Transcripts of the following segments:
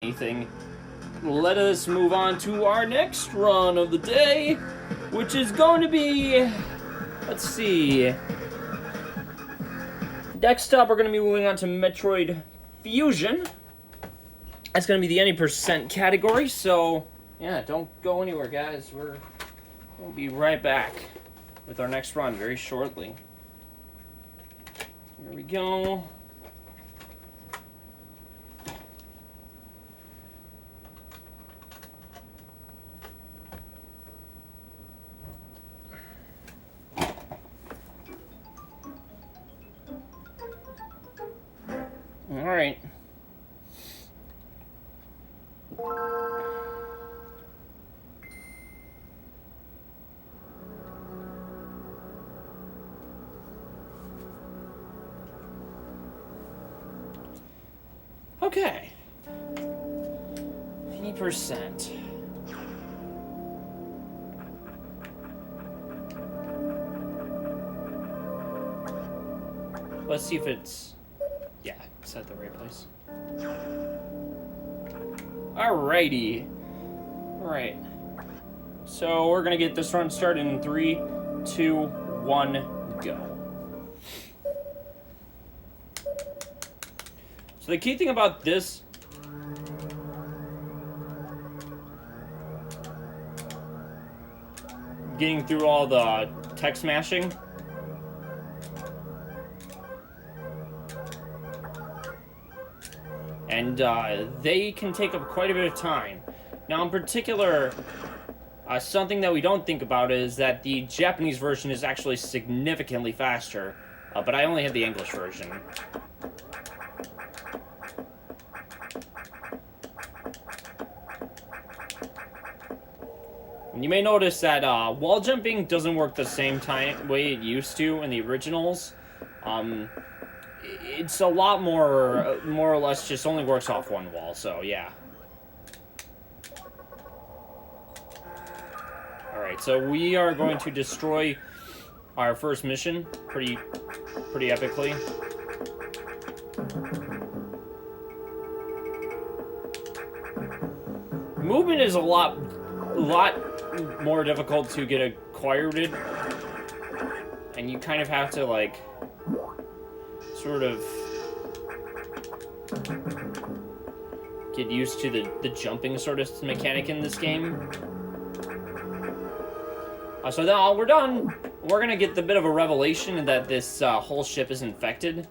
anything, let us move on to our next run of the day, which is going to be, let's see. Next up, we're going to be moving on to Metroid Fusion. That's going to be the any percent category, so yeah, don't go anywhere, guys. We'll be right back with our next run very shortly. Here we go. All right. Okay. 80%. Let's see if it's... Yeah, it's at the right place. Alrighty. Alright. So we're gonna get this run started in 3, 2, 1, go. So the key thing about this getting through all the text mashing and they can take up quite a bit of time. Now in particular, something that we don't think about is that the Japanese version is actually significantly faster, but I only have the English version. And you may notice that wall jumping doesn't work the same way it used to in the originals. It's a lot more or less just only works off one wall, so yeah. Alright, so we are going to destroy our first mission pretty epically. Movement is a lot more difficult to get acquired, and you kind of have to like sort of get used to the jumping sort of mechanic in this game. So now we're done. We're gonna get the bit of a revelation that this whole ship is infected.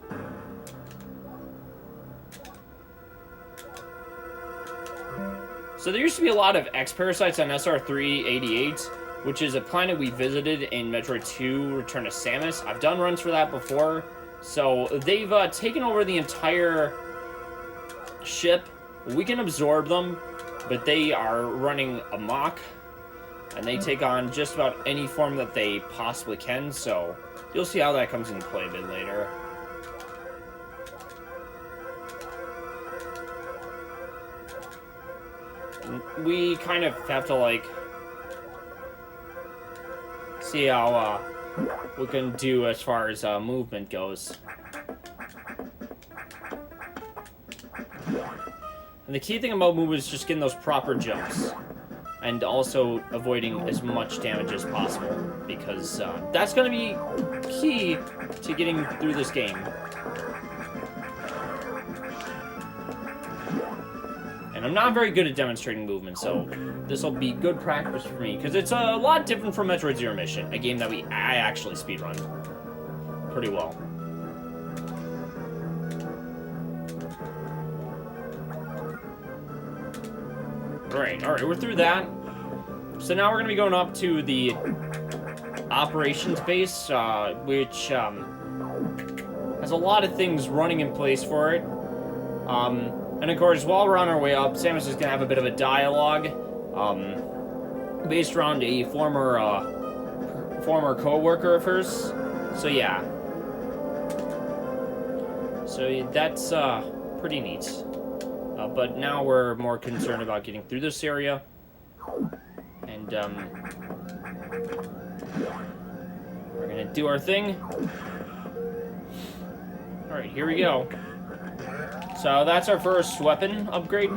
So there used to be a lot of X-Parasites on SR388, which is a planet we visited in Metroid 2 Return to Samus. I've done runs for that before. So they've taken over the entire ship. We can absorb them, but they are running amok, and they take on just about any form that they possibly can, so you'll see how that comes into play a bit later. We kind of have to, like, see how we can do as far as movement goes. And the key thing about movement is just getting those proper jumps. And also avoiding as much damage as possible. Because that's going to be key to getting through this game. And I'm not very good at demonstrating movement, so this will be good practice for me, because it's a lot different from Metroid Zero Mission, a game that I actually speedrun pretty well. Alright, we're through that. So now we're going to be going up to the operations base, which has a lot of things running in place for it. And of course, while we're on our way up, Samus is going to have a bit of a dialogue, based around a former co-worker of hers. So yeah. So that's pretty neat. But now we're more concerned about getting through this area. And we're going to do our thing. Alright, here we go. So that's our first weapon upgrade.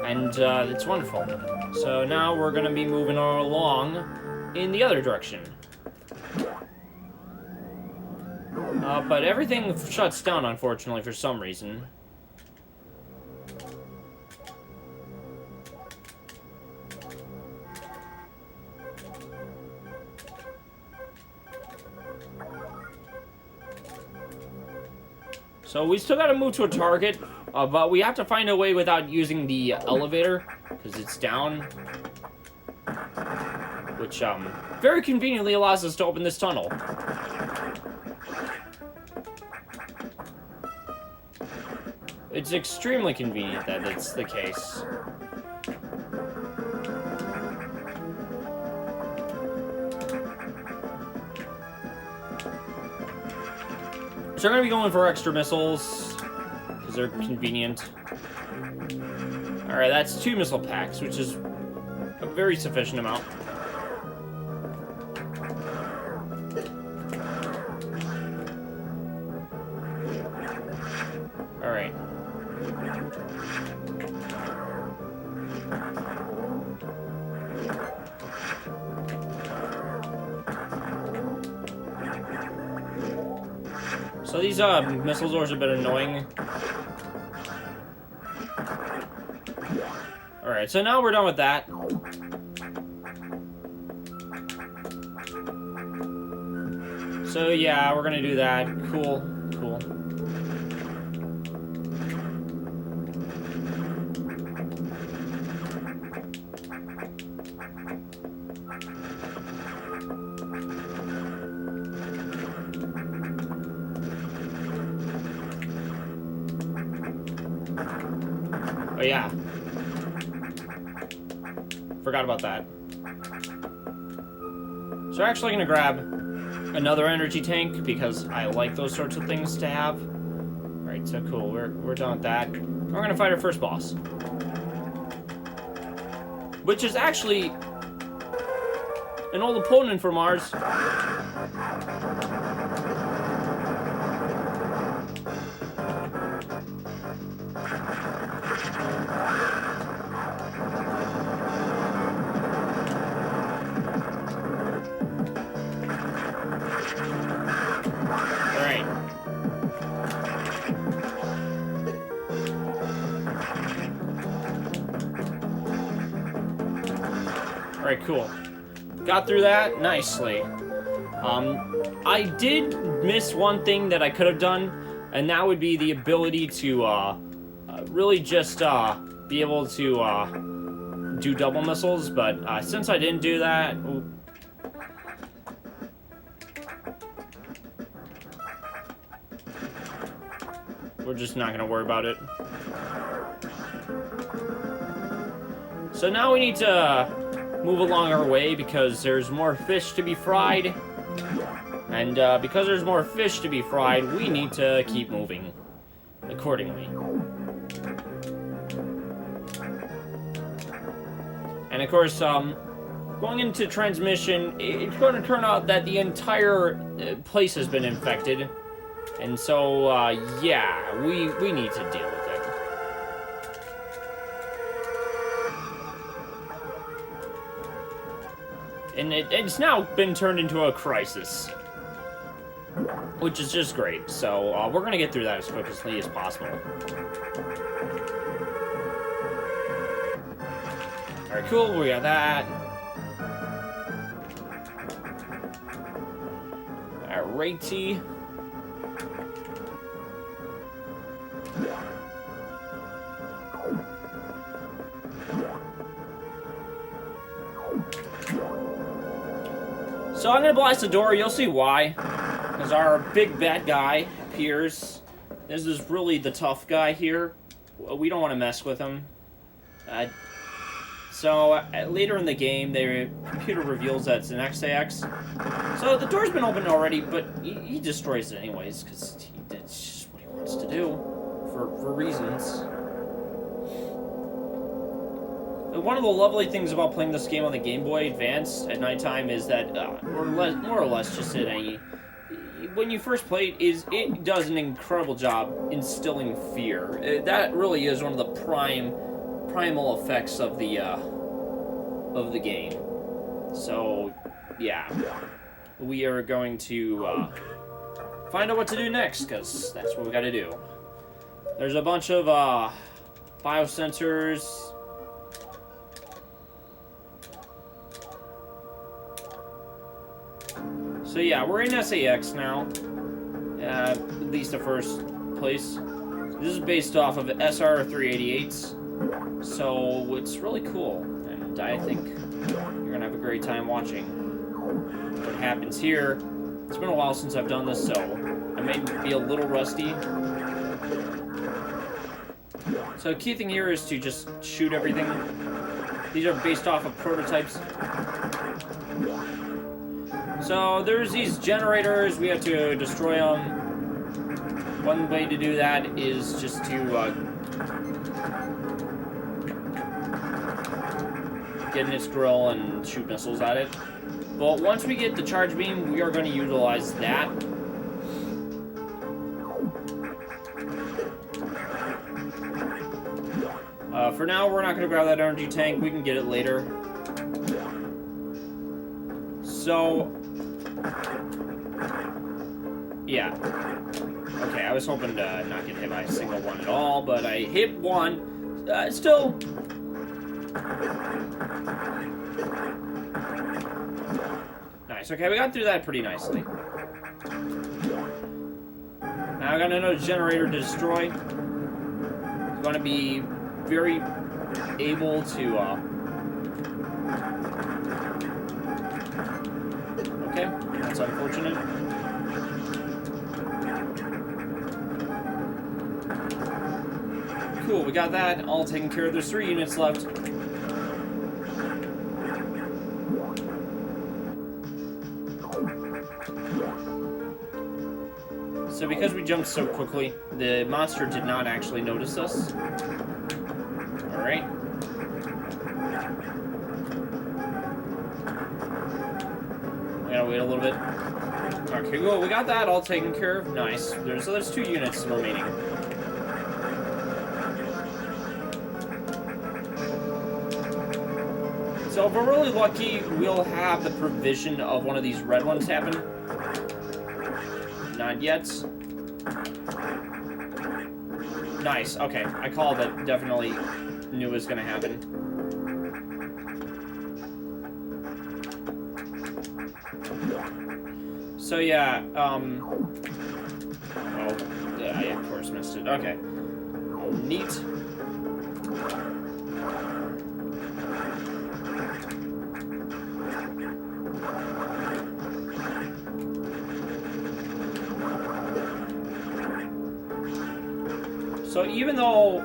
And it's wonderful. So now we're going to be moving along in the other direction. But everything shuts down, unfortunately, for some reason. So we still gotta move to a target, but we have to find a way without using the elevator, because it's down. Which, very conveniently allows us to open this tunnel. It's extremely convenient that it's the case. So I'm going to be going for extra missiles, because they're convenient. Alright, that's 2 missile packs, which is a very sufficient amount. Alright. So these missile doors are a bit annoying. Alright, so now we're done with that. So yeah, we're gonna do that. Cool, cool. Oh yeah. Forgot about that. So we're actually gonna grab another energy tank because I like those sorts of things to have. Alright, so cool. We're done with that. We're gonna fight our first boss. Which is actually an old opponent from ours. Alright, cool. Got through that nicely. I did miss one thing that I could have done, and that would be the ability to really just be able to do double missiles, but since I didn't do that... we're just not gonna worry about it. So now we need to move along our way because there's more fish to be fried. And because there's more fish to be fried, we need to keep moving accordingly. And of course, going into transmission, it's going to turn out that the entire place has been infected. And so, yeah, we need to deal with it. And it's now been turned into a crisis. Which is just great. So, we're going to get through that as quickly as possible. Alright, cool. We got that. Alrighty. So I'm gonna blast the door, you'll see why. Because our big bad guy appears. This is really the tough guy here. We don't want to mess with him. So later in the game, the computer reveals that it's an XAX. So the door's been opened already, but he destroys it anyways, because that's just what he wants to do, for reasons. One of the lovely things about playing this game on the Game Boy Advance at nighttime is that more or less just at any, when you first play it, is it does an incredible job instilling fear. That really is one of the primal effects of the game. So, yeah, we are going to find out what to do next, because that's what we got to do. There's a bunch of biosensors. So yeah, we're in SAX now, at least the first place. This is based off of SR388s, so it's really cool, and I think you're gonna have a great time watching what happens here. It's been a while since I've done this, so I may be a little rusty. So the key thing here is to just shoot everything. These are based off of prototypes. So there's these generators, we have to destroy them. One way to do that is just to get in its grill and shoot missiles at it. But once we get the charge beam, we are going to utilize that. For now, we're not going to grab that energy tank, we can get it later. So, yeah. Okay, I was hoping to not get hit by a single one at all, but I hit one. Still. Nice. Okay, we got through that pretty nicely. Now I got another generator to destroy. It's going to be very able to. Okay, that's unfortunate. Cool, we got that all taken care of. There's 3 units left. So because we jumped so quickly, the monster did not actually notice us. Alright. We gotta wait a little bit. Okay, cool, we got that all taken care of. Nice. There's 2 units remaining. So if we're really lucky, we'll have the provision of one of these red ones happen. Not yet. Nice, okay. I called it. Definitely knew it was going to happen. So yeah, oh, yeah, I of course missed it. Okay. Neat. So even though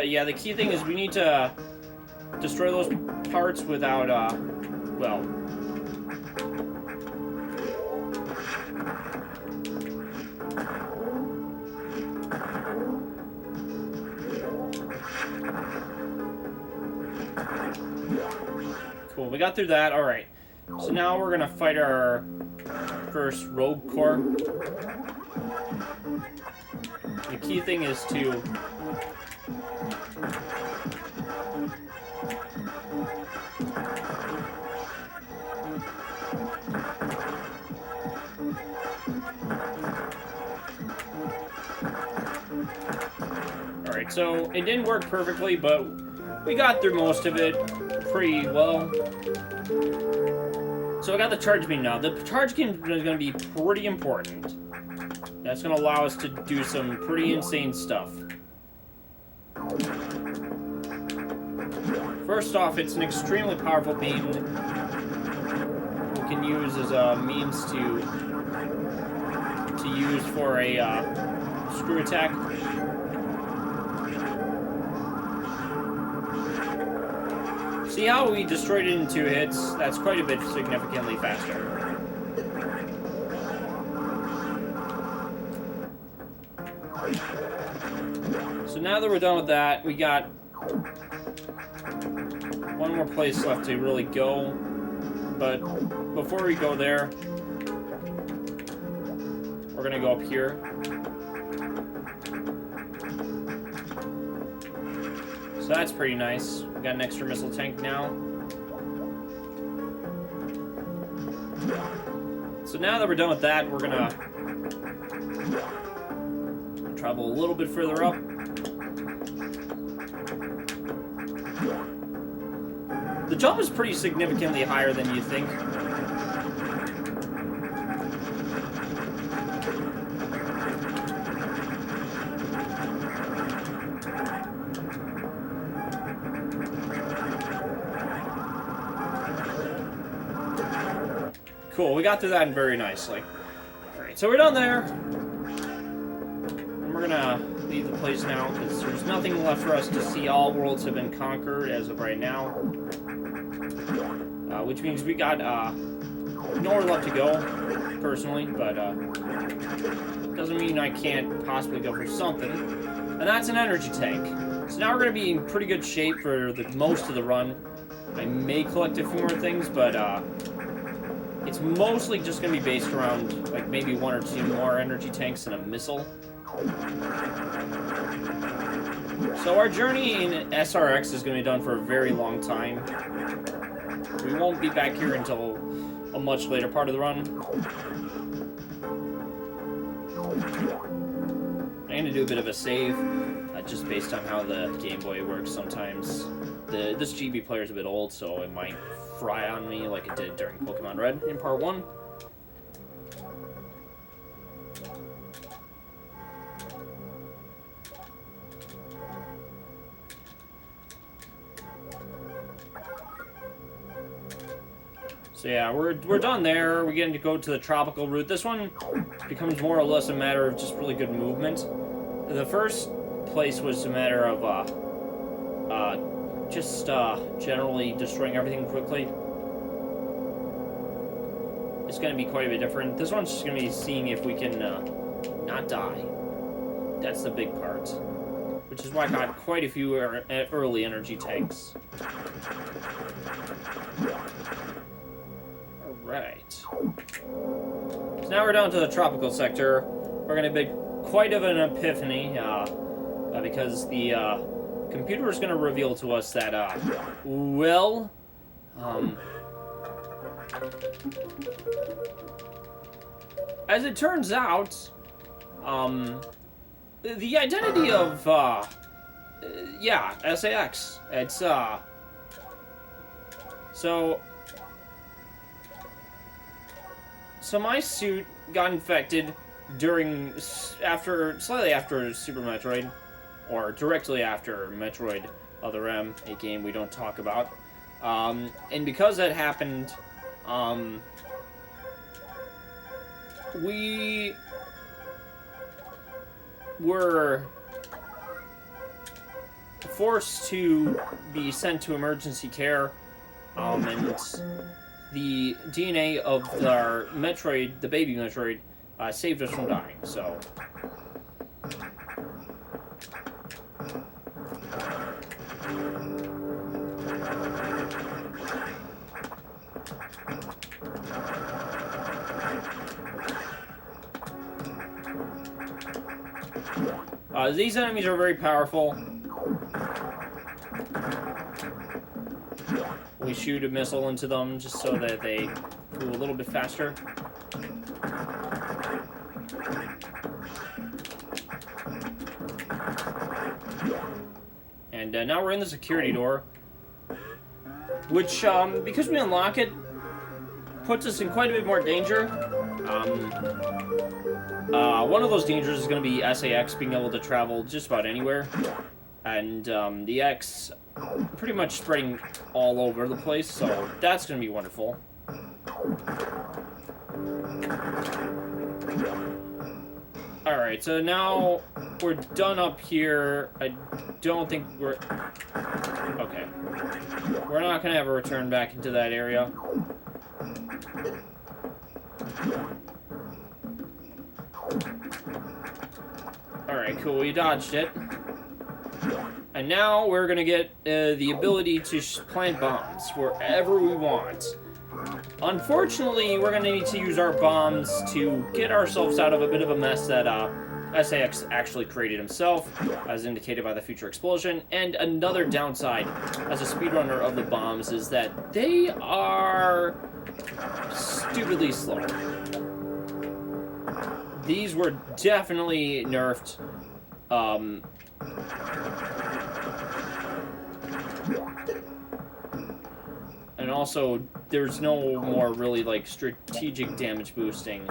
yeah, the key thing is we need to destroy those parts without well, cool, we got through that. All right, so now we're gonna fight our first rogue core. The key thing is to so it didn't work perfectly, but we got through most of it pretty well. So I got the charge beam now. The charge beam is going to be pretty important. That's going to allow us to do some pretty insane stuff. First off, it's an extremely powerful beam we can use as a means to use for a screw attack. See how we destroyed it in 2 hits? That's quite a bit significantly faster. So now that we're done with that, we got one more place left to really go. But before we go there, we're gonna go up here. So that's pretty nice. We got an extra missile tank now. So now that we're done with that, we're gonna travel a little bit further up. The jump is pretty significantly higher than you think. Cool, we got through that very nicely. Alright, so we're done there. And we're gonna leave the place now, because there's nothing left for us to see. All worlds have been conquered as of right now. Which means we got nowhere left to go, personally, but doesn't mean I can't possibly go for something. And that's an energy tank. So now we're going to be in pretty good shape for most of the run. I may collect a few more things, but it's mostly just going to be based around like maybe one or two more energy tanks and a missile. So our journey in SRX is going to be done for a very long time. We won't be back here until a much later part of the run. I'm going to do a bit of a save, just based on how the Game Boy works sometimes. This GB player is a bit old, so it might fry on me like it did during Pokemon Red in Part 1. So yeah, we're done there. We're getting to go to the tropical route. This one becomes more or less a matter of just really good movement. The first place was a matter of just generally destroying everything quickly. It's going to be quite a bit different. This one's just going to be seeing if we can not die. That's the big part. Which is why I got quite a few early energy tanks. Alright. So now we're down to the tropical sector. We're going to be quite of an epiphany, because the computer is going to reveal to us that, well, as it turns out, the identity of, yeah, SAX, it's, So my suit got infected slightly after Super Metroid, or directly after Metroid Other M, a game we don't talk about. And because that happened, we were forced to be sent to emergency care, and the DNA of our Metroid, the baby Metroid, saved us from dying, so... these enemies are very powerful. We shoot a missile into them just so that they go a little bit faster. And now we're in the security door, which, because we unlock it, puts us in quite a bit more danger. One of those dangers is going to be SAX being able to travel just about anywhere, and the X pretty much spreading all over the place, so that's going to be wonderful. Alright, so now we're done up here. I don't think we're... Okay. We're not going to ever return back into that area. Alright, cool. We dodged it. And now we're gonna get the ability to plant bombs wherever we want. Unfortunately, we're gonna need to use our bombs to get ourselves out of a bit of a mess that SAX actually created himself, as indicated by the future explosion. And another downside, as a speedrunner of the bombs, is that they are stupidly slow. These were definitely nerfed. And also, there's no more really, like, strategic damage boosting.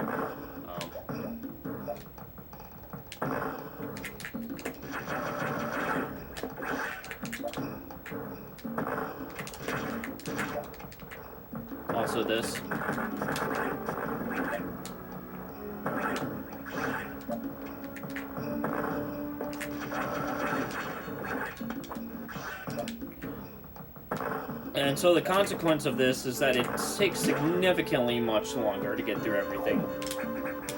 Also this. And so the consequence of this is that it takes significantly much longer to get through everything.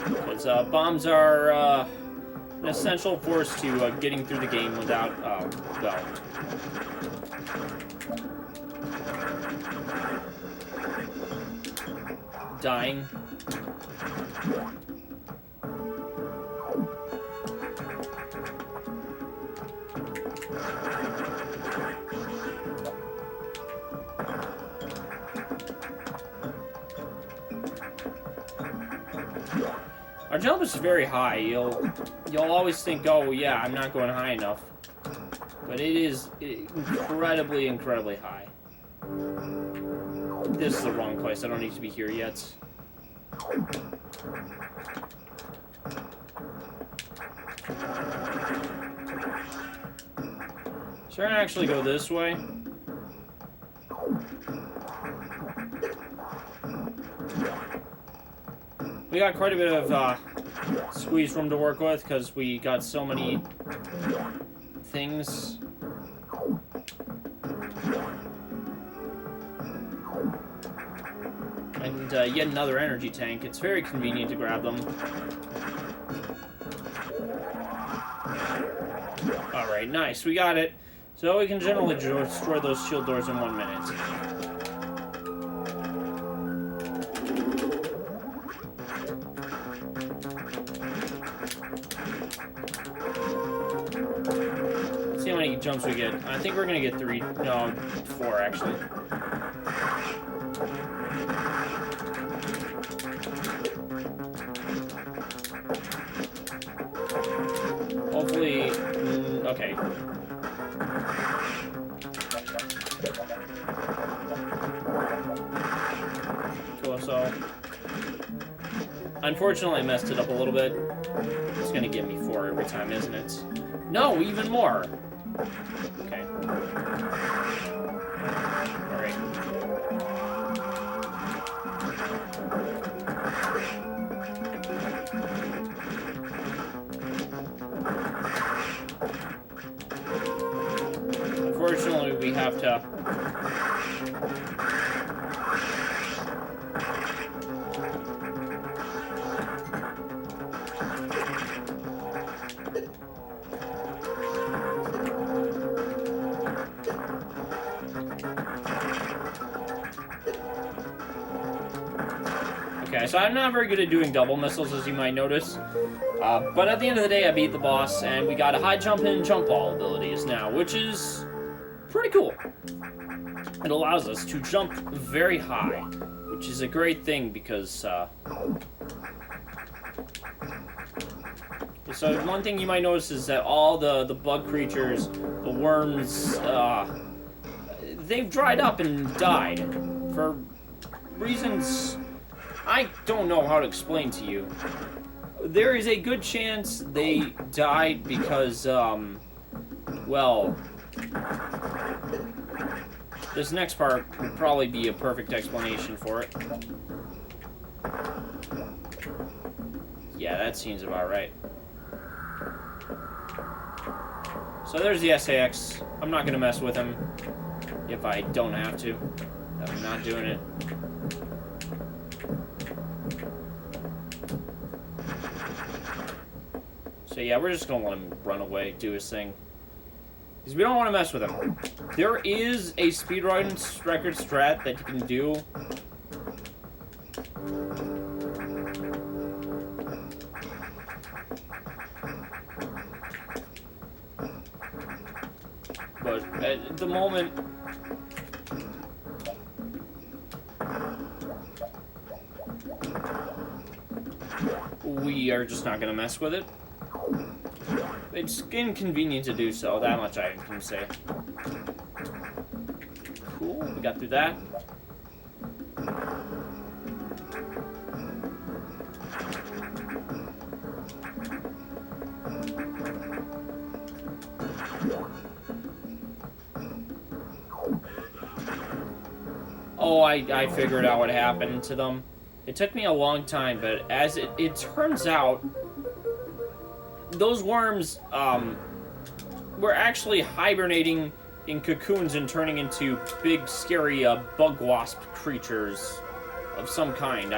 Because bombs are an essential force to getting through the game without, well... dying. Our jump is very high. You'll always think, oh yeah, I'm not going high enough. But it is incredibly, incredibly high. This is the wrong place. I don't need to be here yet. So we're gonna actually go this way. We got quite a bit of squeeze room to work with because we got so many things. And yet another energy tank. It's very convenient to grab them. Alright, nice. We got it. So we can generally destroy those shield doors in 1 minute. Let's see how many jumps we get. I think we're gonna get 3, no, 4 actually. Hopefully, okay. Cool, so... Unfortunately, I messed it up a little bit. It's gonna give me 4 every time, isn't it? No, even more! Okay. Alright. Unfortunately, we have to... Okay, so I'm not very good at doing double missiles, as you might notice. But at the end of the day, I beat the boss, and we got a high jump and jump ball abilities now, which is pretty cool. It allows us to jump very high, which is a great thing because... So one thing you might notice is that all the bug creatures, the worms, they've dried up and died for reasons I don't know how to explain to you. There is a good chance they died because, well, this next part would probably be a perfect explanation for it. Yeah, that seems about right. So there's the SAX. I'm not going to mess with him if I don't have to. I'm not doing it. So yeah, we're just going to let him run away, do his thing. Because we don't want to mess with him. There is a speedrun record strat that you can do. But at the moment, we are just not going to mess with it. It's inconvenient to do so, that much I can say. Cool, we got through that. Oh, I figured out what happened to them. It took me a long time, but as it turns out, those worms were actually hibernating in cocoons and turning into big, scary bug wasp creatures of some kind.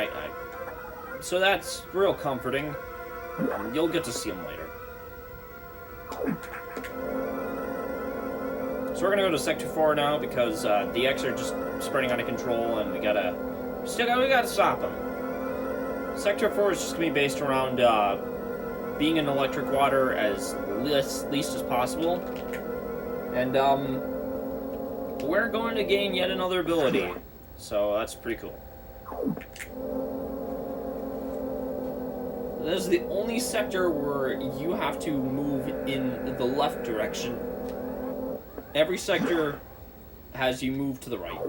So that's real comforting. You'll get to see them later. So we're gonna go to Sector 4 now because the X are just spreading out of control, and we gotta stop them. Sector 4 is just gonna be based around being in electric water as least as possible, and we're going to gain yet another ability, so that's pretty cool. This is the only sector where you have to move in the left direction. Every sector has you move to the right.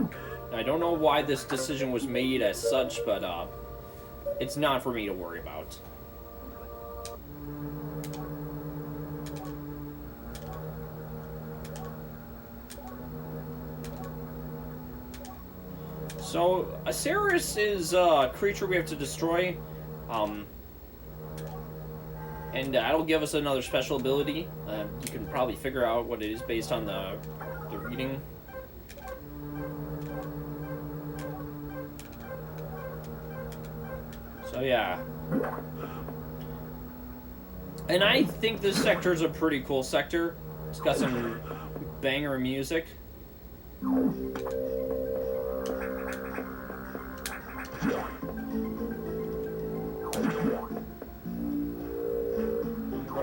I don't know why this decision was made as such, but it's not for me to worry about. So, Aceris is a creature we have to destroy, and that'll give us another special ability. You can probably figure out what it is based on the reading. So yeah. And I think this sector is a pretty cool sector. It's got some banger music.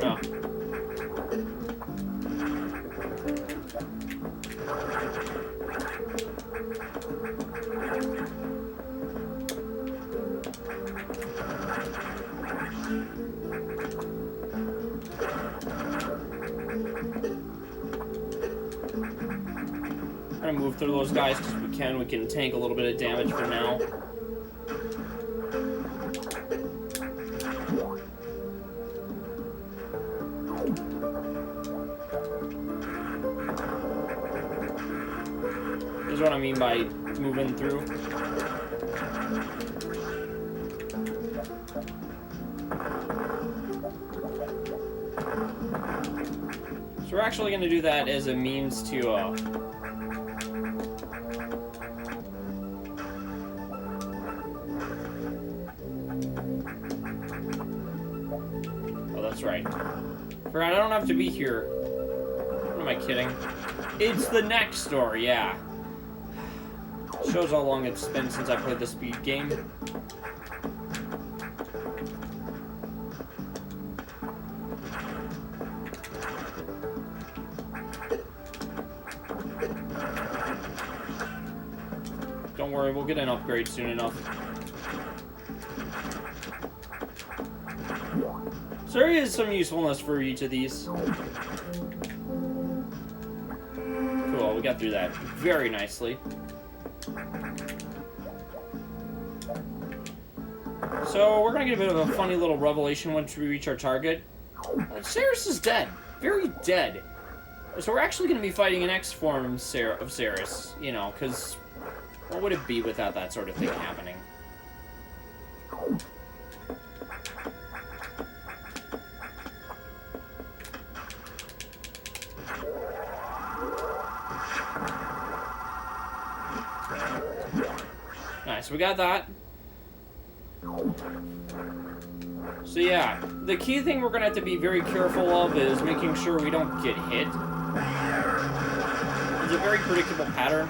No. I'm gonna move through those guys because we can tank a little bit of damage for now. This is what I mean by moving through. So we're actually going to do that as a means to oh, that's right. Forgot I don't have to be here. What am I kidding? It's the next door, yeah. Shows how long it's been since I played the speed game. Don't worry, we'll get an upgrade soon enough. So there is some usefulness for each of these. Cool, we got through that very nicely. So we're gonna get a bit of a funny little revelation once we reach our target. Ceres is dead. Very dead. So we're actually gonna be fighting an X form of Ceres, you know, because what would it be without that sort of thing happening? Nice, we got that. So yeah, the key thing we're gonna have to be very careful of is making sure we don't get hit. It's a very predictable pattern.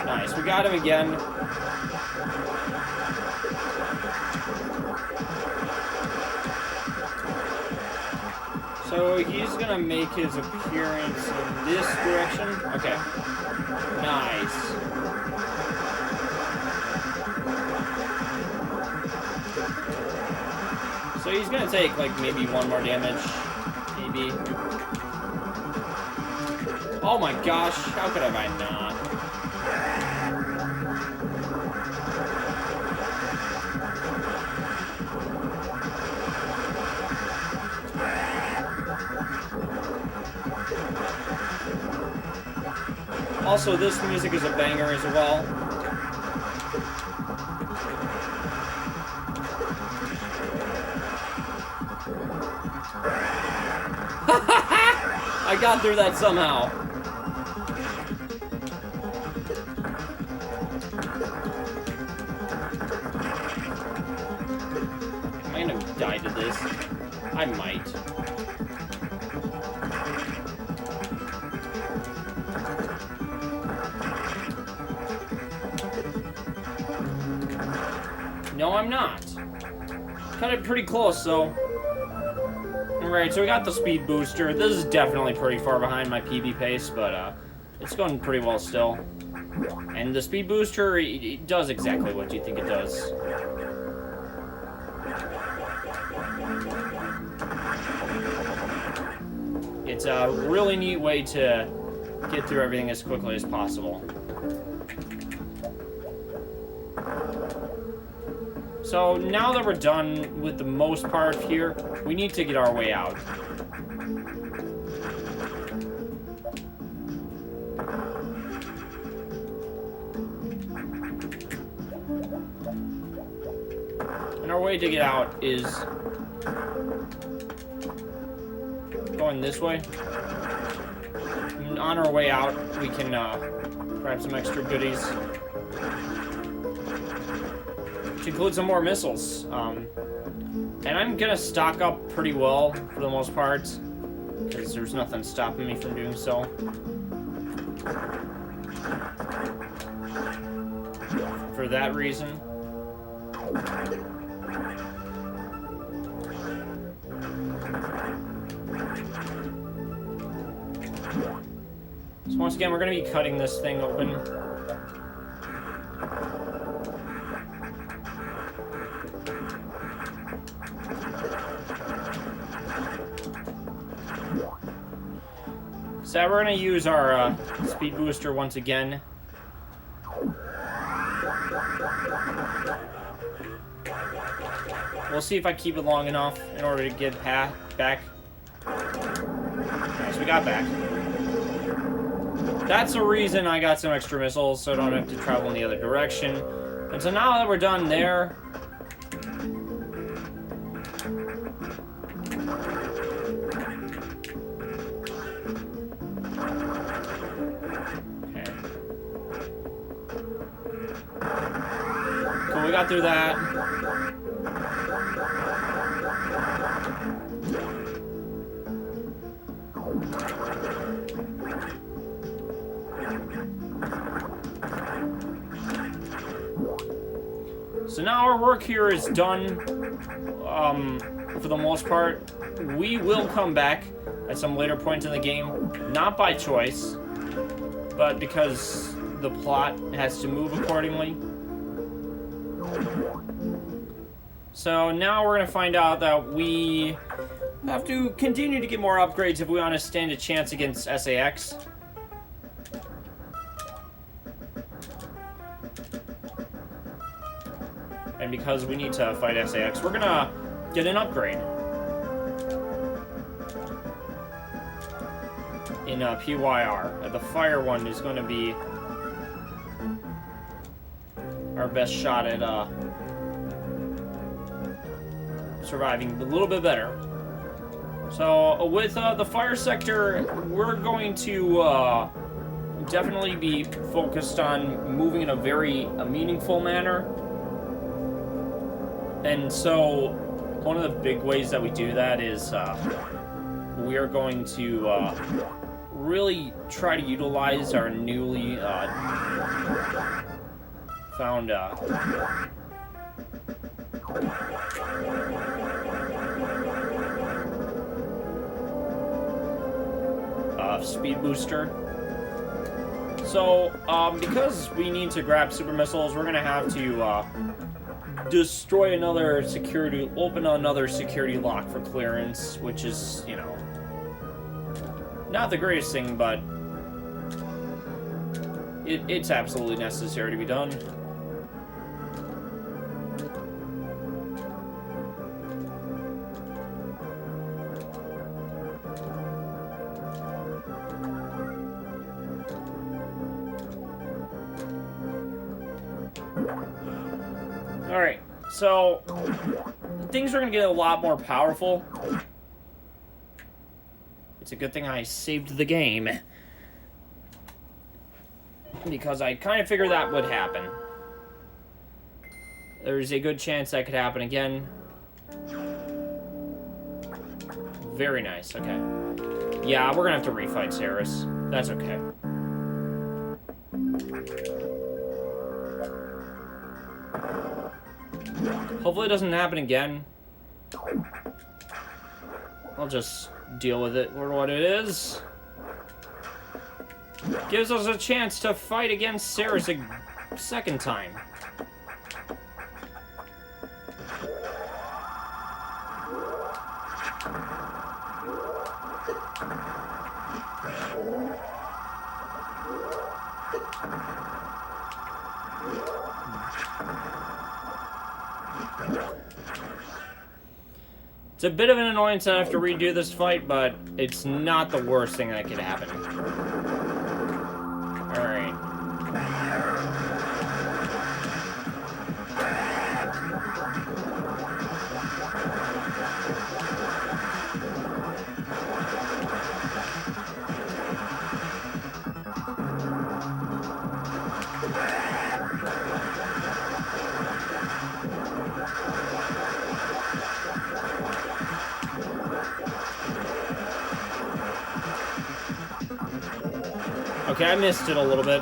Nice, we got him again. So he's gonna make his appearance in this direction. Okay. Nice. So he's gonna take like maybe one more damage. Maybe. Oh my gosh, how could I not? Also, this music is a banger as well. I got through that somehow. Am I gonna die to this? I might. No, I'm not. Cut it pretty close, though. Alright, so we got the speed booster. This is definitely pretty far behind my PB pace, but it's going pretty well still. And the speed booster, it does exactly what you think it does. It's a really neat way to get through everything as quickly as possible. So now that we're done with the most part here, we need to get our way out. And our way to get out is going this way. And on our way out, we can grab some extra goodies. Which includes some more missiles. And I'm gonna stock up pretty well for the most part, because there's nothing stopping me from doing so. For that reason. So once again, we're gonna be cutting this thing open. So we're going to use our speed booster once again. We'll see if I keep it long enough in order to get back. Nice, we got back. That's the reason I got some extra missiles, so I don't have to travel in the other direction. And so now that we're done there, we got through that. So now our work here is done, for the most part. We will come back at some later point in the game, not by choice, but because the plot has to move accordingly. So now we're going to find out that we have to continue to get more upgrades if we want to stand a chance against SAX. And because we need to fight SAX, we're going to get an upgrade. In PYR. The fire one is going to be our best shot at surviving a little bit better. So with the fire sector, we're going to definitely be focused on moving in a very meaningful manner. And so, one of the big ways that we do that is we are going to really try to utilize our newly found speed booster. So, because we need to grab super missiles, we're gonna have to destroy another security, open another security lock for clearance, which is, you know, not the greatest thing, but it's absolutely necessary to be done. Alright, so things are going to get a lot more powerful. It's a good thing I saved the game, because I kind of figured that would happen. There's a good chance that could happen again. Very nice, okay. Yeah, we're going to have to refight Ceres. That's okay. Hopefully it doesn't happen again. I'll just deal with it for what it is. Gives us a chance to fight against Ceres a second time. It's a bit of an annoyance that I have to redo this fight, but it's not the worst thing that could happen. Alright. Okay, I missed it a little bit.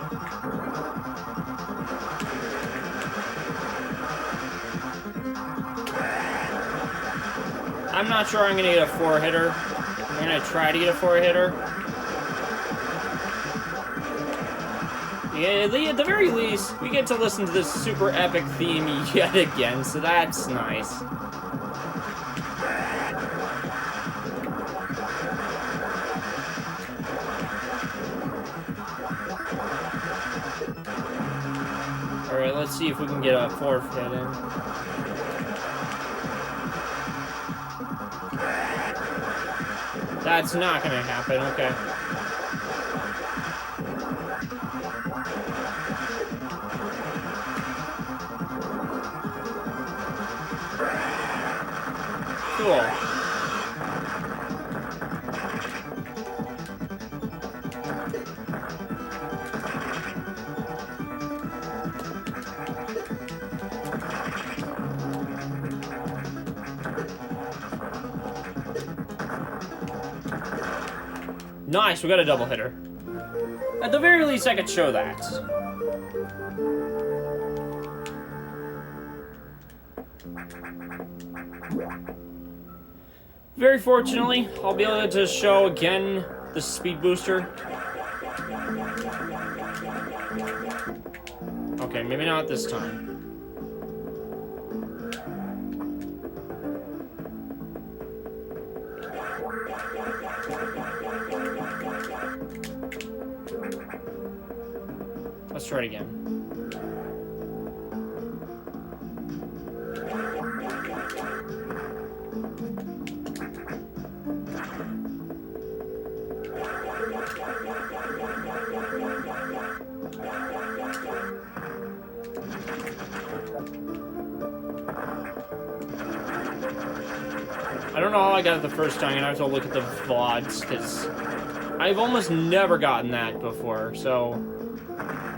I'm not sure I'm gonna get a 4-hitter. I'm gonna try to get a 4-hitter. Yeah, at the very least, we get to listen to this super epic theme yet again, so that's nice. Alright, let's see if we can get a 4th hit in. That's not gonna happen, okay. Cool. Nice, we got a double hitter. At the very least, I could show that. Very fortunately, I'll be able to show again the speed booster. Okay, maybe not this time. Let's try it again. I don't know how I got it the first time, and I have to look at the VODs, because I've almost never gotten that before, so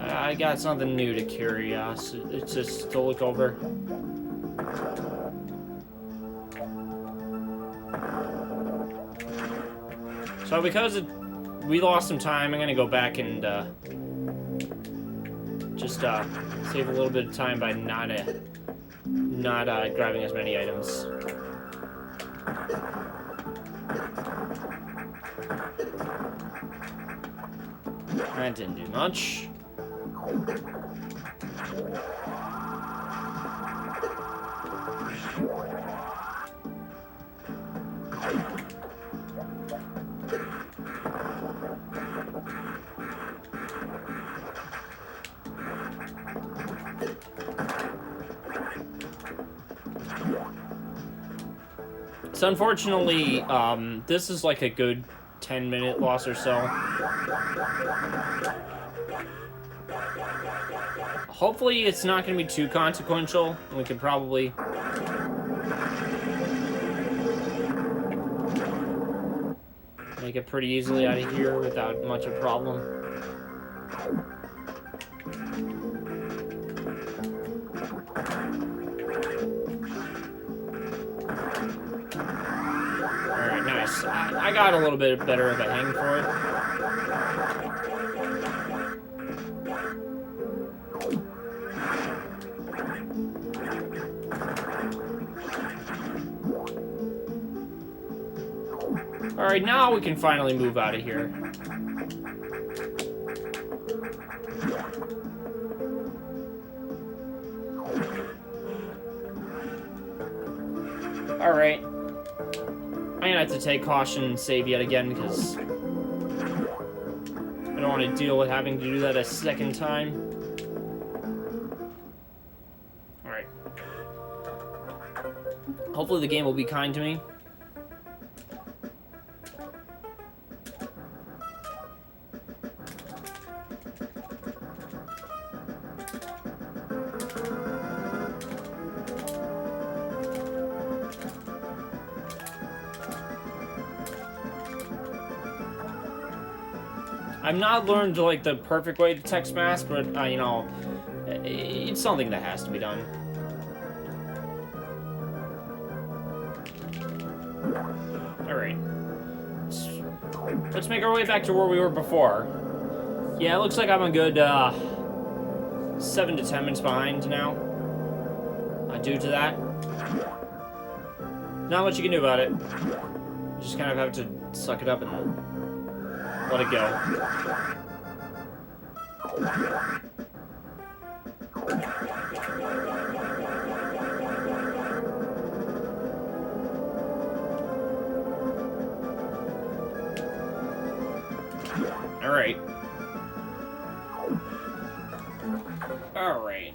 I got something new to curious. It's just to look over. So because we lost some time, I'm gonna go back and just save a little bit of time by not grabbing as many items. That didn't do much. So unfortunately, this is like a good 10-minute loss or so. Hopefully it's not going to be too consequential. We can probably make it pretty easily out of here without much of a problem. Alright, nice. I got a little bit better of a hang for it. Alright, now we can finally move out of here. Alright. I'm gonna have to take caution and save yet again because I don't want to deal with having to do that a second time. Alright. Hopefully the game will be kind to me. I've not learned like the perfect way to text mask, but you know, it's something that has to be done. All right, let's make our way back to where we were before. Yeah, it looks like I'm a good 7 to 10 minutes behind now. Due to that, not much you can do about it. You just kind of have to suck it up and let it go. All right. All right.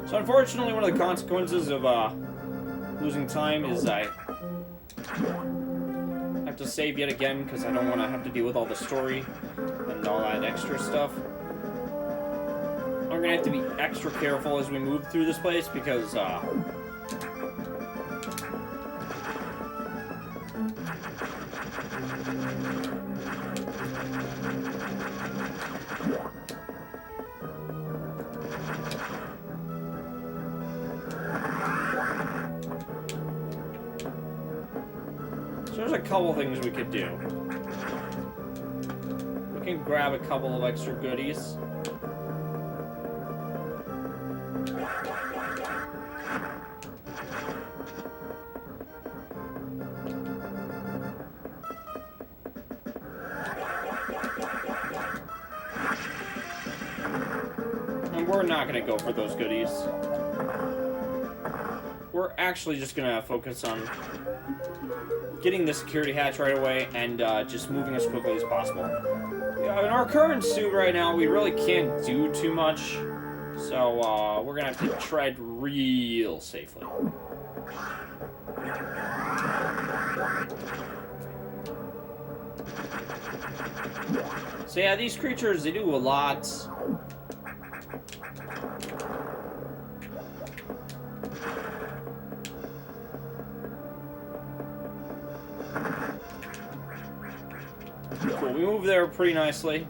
So unfortunately, one of the consequences of losing time is I have to save yet again because I don't want to have to deal with all the story and all that extra stuff. I'm gonna have to be extra careful as we move through this place because there's a couple things we could do. We can grab a couple of extra goodies. And we're not going to go for those goodies. We're actually just going to focus on getting the security hatch right away and just moving as quickly as possible. Yeah, in our current suit right now, we really can't do too much. So, we're gonna have to tread real safely. So yeah, these creatures, they do a lot. Cool, we move there pretty nicely.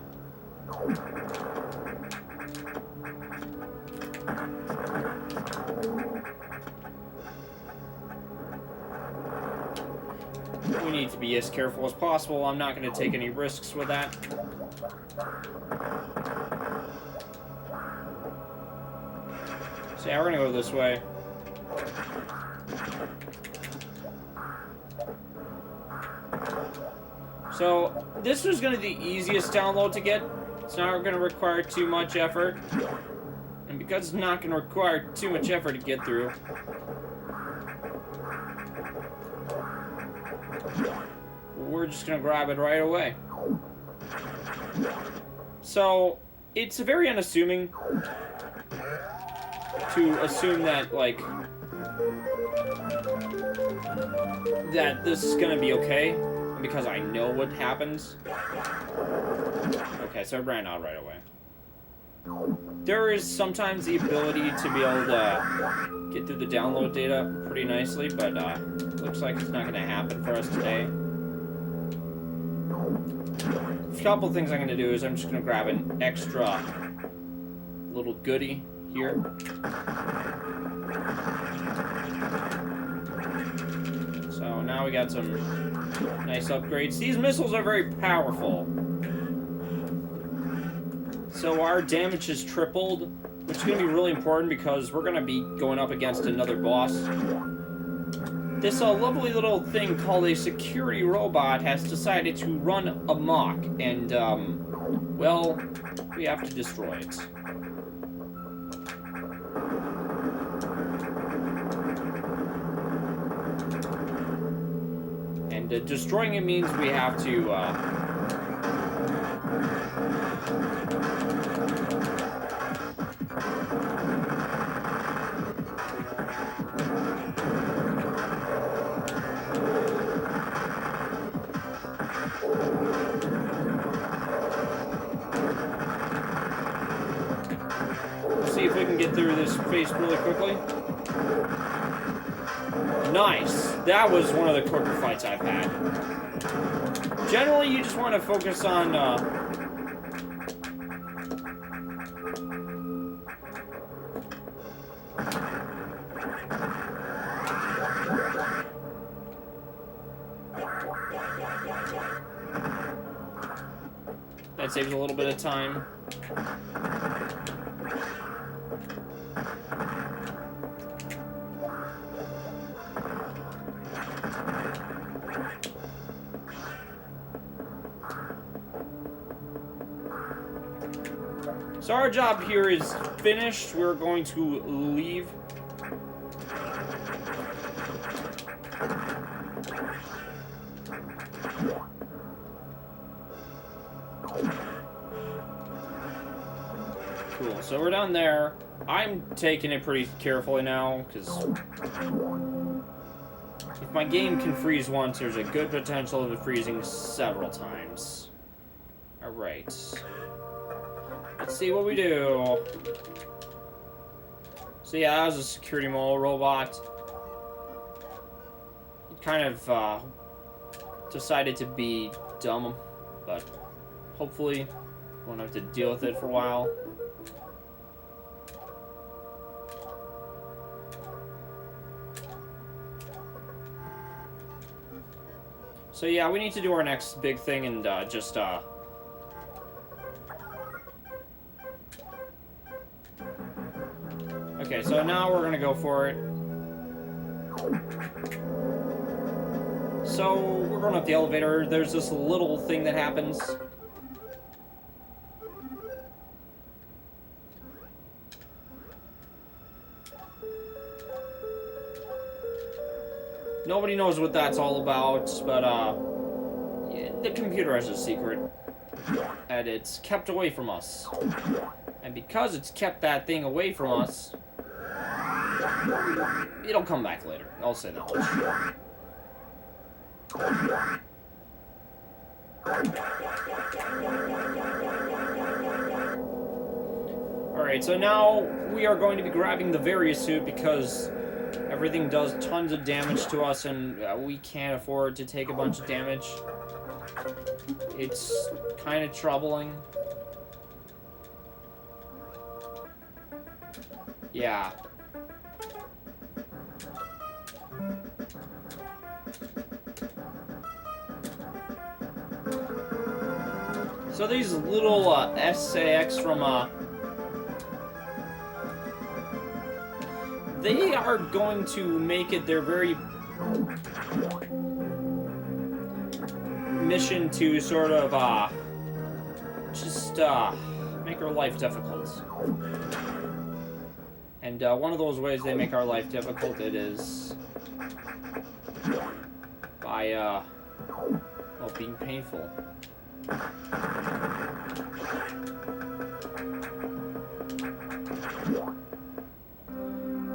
We need to be as careful as possible. I'm not going to take any risks with that. So yeah, we're going to go this way. So this was going to be the easiest download to get. It's not going to require too much effort. And because it's not going to require too much effort to get through, we're just going to grab it right away. So it's very unassuming to assume that, like, that this is going to be okay. Because I know what happens. Okay, so it ran out right away. There is sometimes the ability to be able to get through the download data pretty nicely, but looks like it's not going to happen for us today. A couple things I'm going to do is I'm just going to grab an extra little goodie here. So now we got some nice upgrades. These missiles are very powerful. So our damage is tripled, which is going to be really important because we're going to be going up against another boss. This lovely little thing called a security robot has decided to run amok, and, well, we have to destroy it. And destroying it means we have to, see if we can get through this phase really quickly. Nice. That was one of the quicker fights I've had. Generally, you just want to focus on, that saves a little bit of time. So our job here is finished. We're going to leave. Cool, so we're down there. I'm taking it pretty carefully now, because if my game can freeze once, there's a good potential of it freezing several times. Alright. Let's see what we do. So yeah, that was a security mole robot. It kind of decided to be dumb, but hopefully won't have to deal with it for a while. So yeah, we need to do our next big thing and just okay, so now we're gonna go for it. So we're going up the elevator. There's this little thing that happens. Nobody knows what that's all about, but yeah, the computer has a secret, and it's kept away from us. And because it's kept that thing away from us, it'll come back later. I'll say that much. Alright, so now we are going to be grabbing the various suit because everything does tons of damage to us and we can't afford to take a bunch of damage. It's kind of troubling. Yeah. So these little SAX from they are going to make it their very mission to sort of just make our life difficult. And one of those ways they make our life difficult, it is by well, being painful.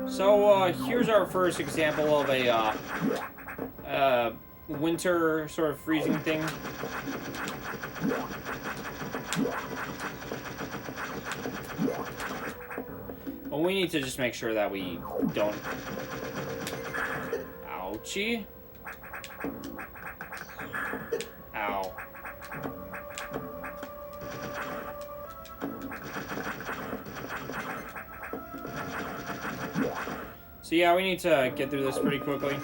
So here's our first example of a winter sort of freezing thing. Well, we need to just make sure that we don't... Ouchie. Ow. So yeah, we need to get through this pretty quickly.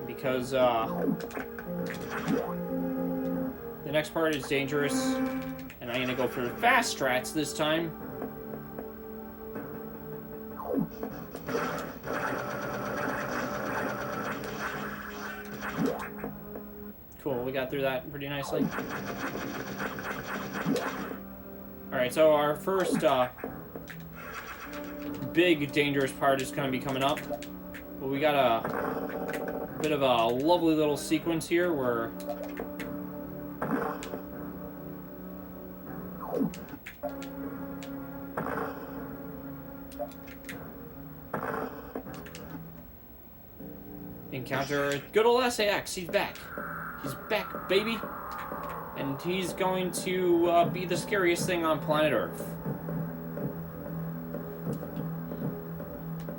Because the next part is dangerous, and I'm gonna go for fast strats this time. Cool, we got through that pretty nicely. Alright, so our first big dangerous part is going to be coming up. But we got a bit of a lovely little sequence here where encounter good old SAX. He's back. He's back, baby. And he's going to be the scariest thing on planet Earth.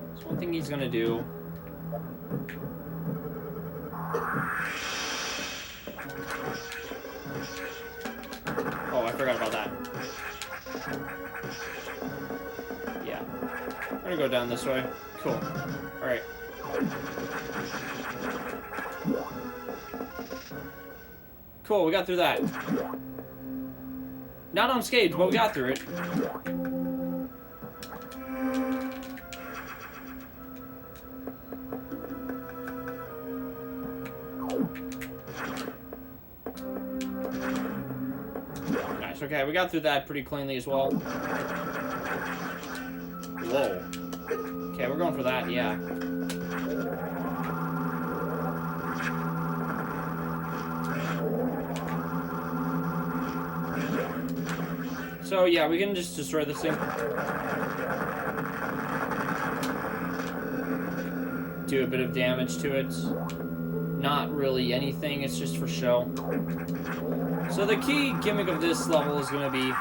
There's one thing he's going to do. Oh, I forgot about that. Yeah. We're going to go down this way. Cool. Alright. Cool, we got through that. Not unscathed, but we got through it. Nice, okay, we got through that pretty cleanly as well. Whoa. Okay, we're going for that, yeah. So yeah, we can just destroy this thing. Do a bit of damage to it. Not really anything, it's just for show. So the key gimmick of this level is going to be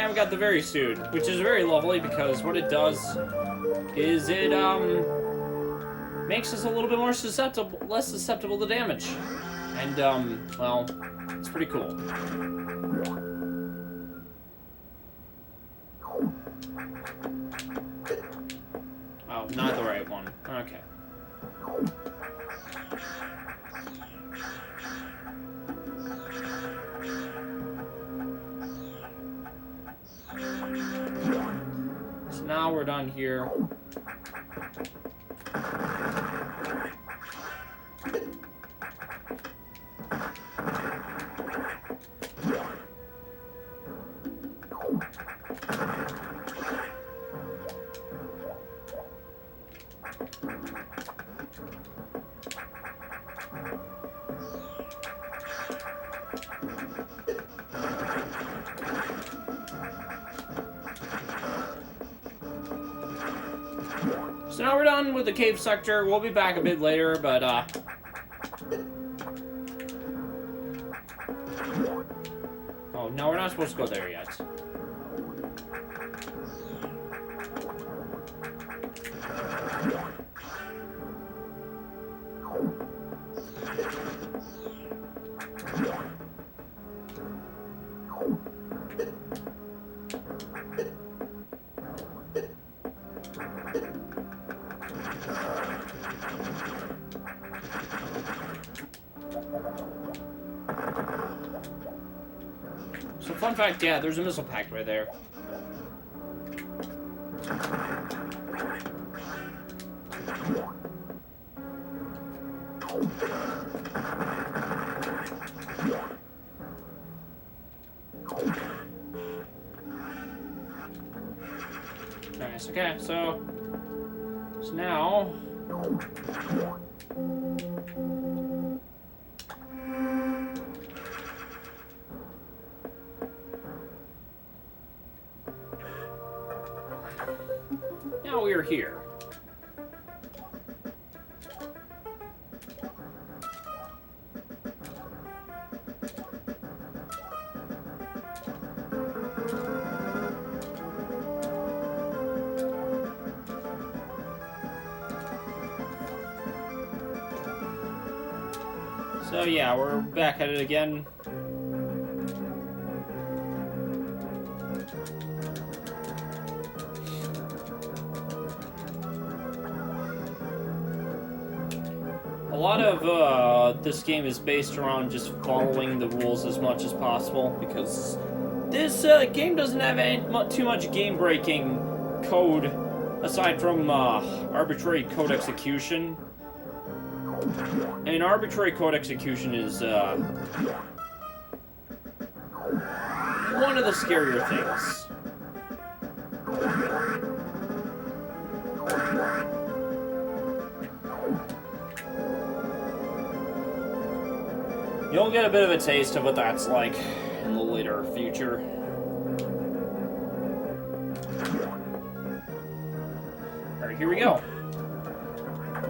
haven't got the very suit, which is very lovely because what it does is it makes us a little bit more susceptible, less susceptible to damage, and well, it's pretty cool. Oh, not the right one. Okay. So now we're done here. So now we're done with the cave sector. We'll be back a bit later, but oh, no, we're not supposed to go there yet. So fun fact, yeah, there's a missile pack right there. Nice, okay, so now we're here. So yeah, we're back at it again. A lot of this game is based around just following the rules as much as possible, because this game doesn't have too much game-breaking code aside from arbitrary code execution. And arbitrary code execution is one of the scarier things. You'll get a bit of a taste of what that's like in the later future. Alright, here we go.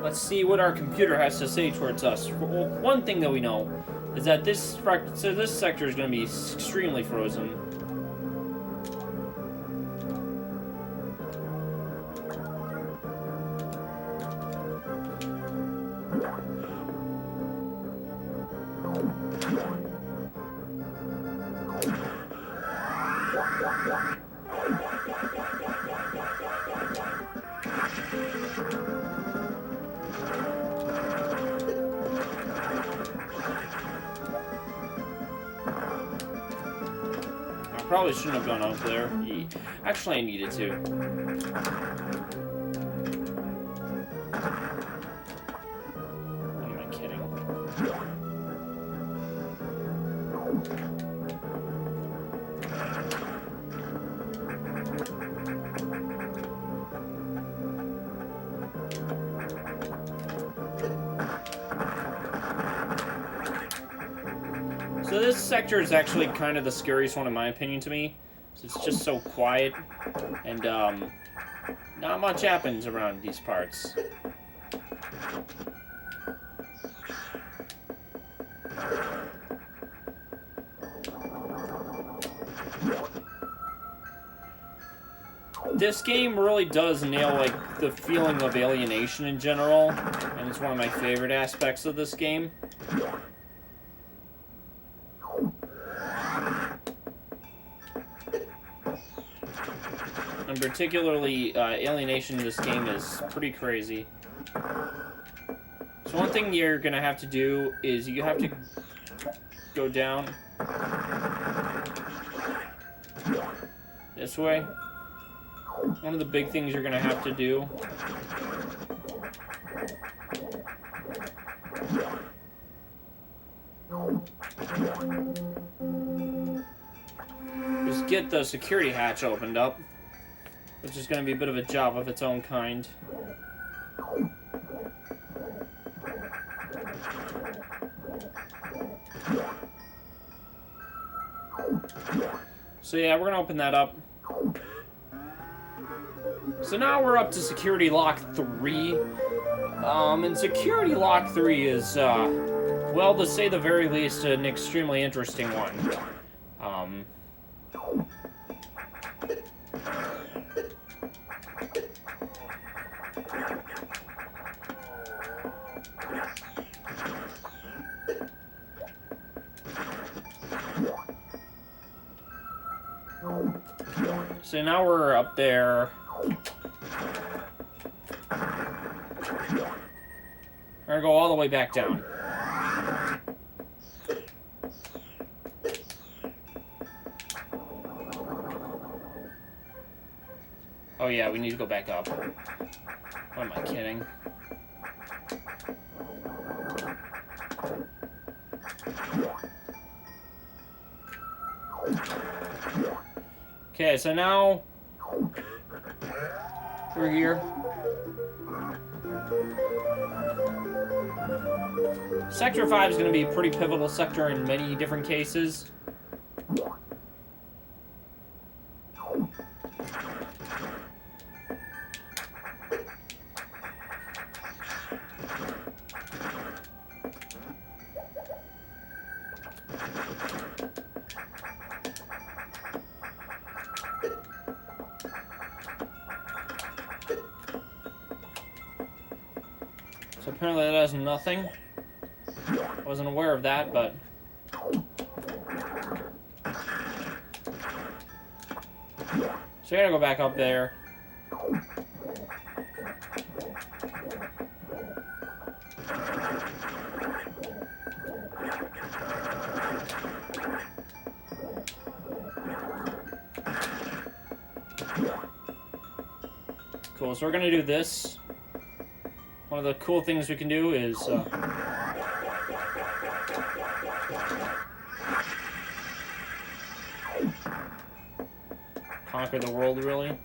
Let's see what our computer has to say towards us. Well, one thing that we know is that this sector is going to be extremely frozen. Probably shouldn't have gone up there. Actually, I needed to. What am I kidding? So this sector is actually kind of the scariest one in my opinion to me. It's just so quiet, and not much happens around these parts. This game really does nail, like, the feeling of alienation in general, and it's one of my favorite aspects of this game. And particularly, alienation in this game is pretty crazy. So one thing you're gonna have to do is you have to go down this way. One of the big things you're gonna have to do is get the security hatch opened up, which is gonna be a bit of a job of its own kind. So yeah, we're gonna open that up. So now we're up to security lock 3. And security lock 3 is, well, to say the very least, an extremely interesting one. So now we're up there. We're gonna go all the way back down. Oh yeah, we need to go back up. What am I kidding? Okay, so now we're here. Sector 5 is going to be a pretty pivotal sector in many different cases. So apparently that does nothing. I wasn't aware of that, but... So I gotta go back up there. Cool, so we're gonna do this. One of the cool things we can do is conquer the world, really.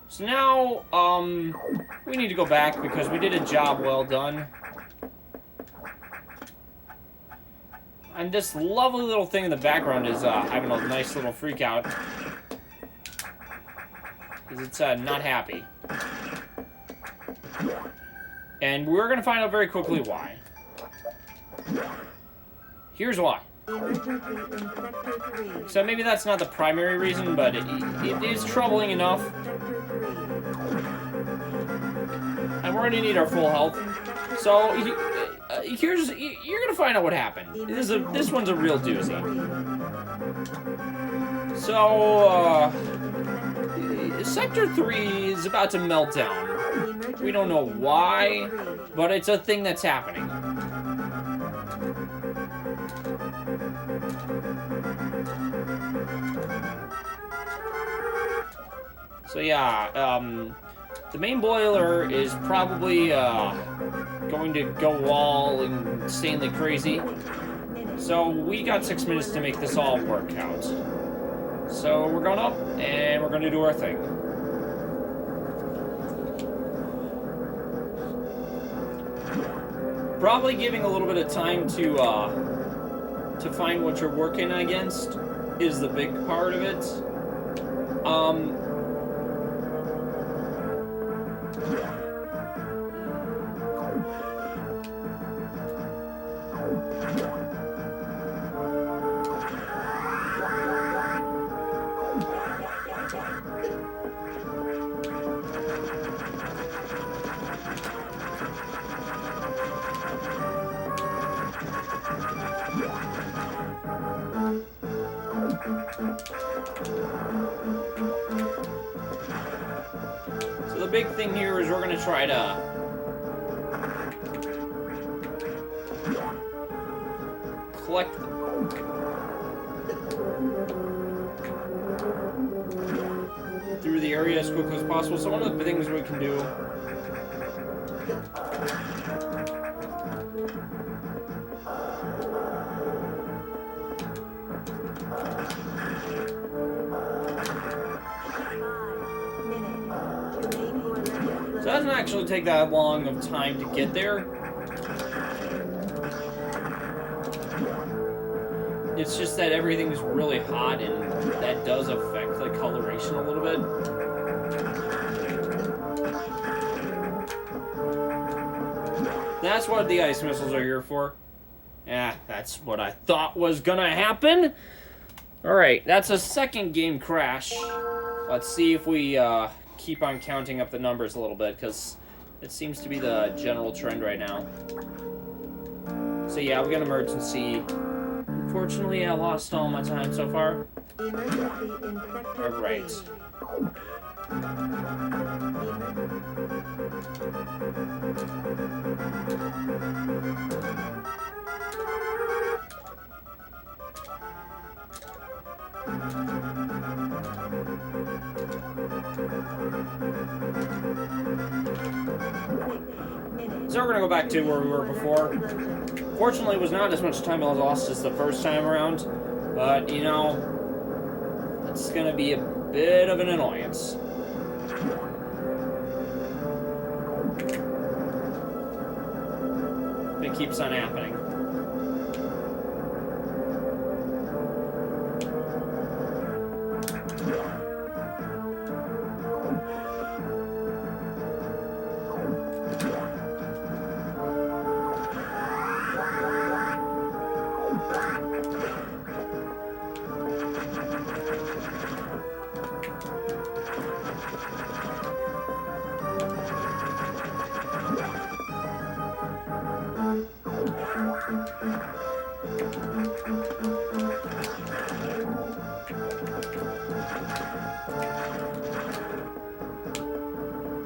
So now, we need to go back because we did a job well done. And this lovely little thing in the background is having a nice little freak out. Because it's not happy. And we're going to find out very quickly why. Here's why. So maybe that's not the primary reason, but it is troubling enough. And we're going to need our full health. So you're gonna find out what happened. This one's a real doozy. So Sector 3 is about to melt down. We don't know why, but it's a thing that's happening. So yeah, the main boiler is probably going to go all insanely crazy. So we got 6 minutes to make this all work out. So we're going up and we're going to do our thing. Probably giving a little bit of time to find what you're working against is the big part of it. So the big thing here is we're gonna try to collect through the area as quickly as possible. So one of the things we can do so it doesn't actually take that long of time to get there. It's just that everything's really hot, and that does affect the coloration a little bit. That's what the ice missiles are here for. Yeah, that's what I thought was gonna happen. Alright, that's a second game crash. Let's see if we keep on counting up the numbers a little bit, because it seems to be the general trend right now. So yeah, we got emergency. Unfortunately, I lost all my time so far. Alright. So we're gonna go back to where we were before. Fortunately, it was not as much time I lost as the first time around, but, you know, it's gonna be a bit of an annoyance. It keeps on happening.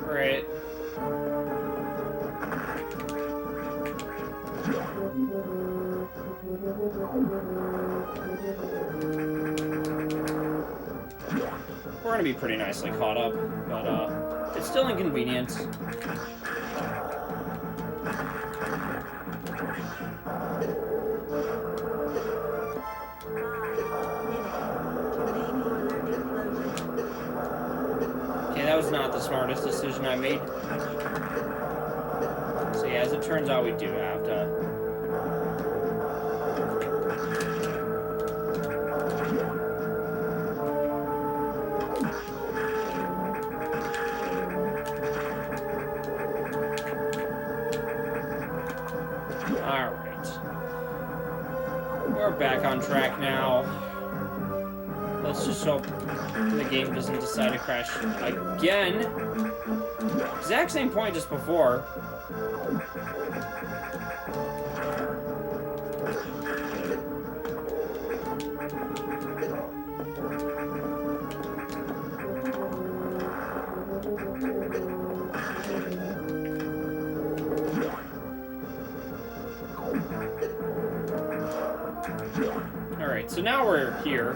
Right. We're gonna be pretty nicely caught up, but it's still inconvenient. Okay, that was not the smartest decision I made. So yeah, as it turns out, we do have to. Alright. We're back on track now. Let's just hope the game doesn't decide to crash again. Exact same point just before. Alright, so now we're here.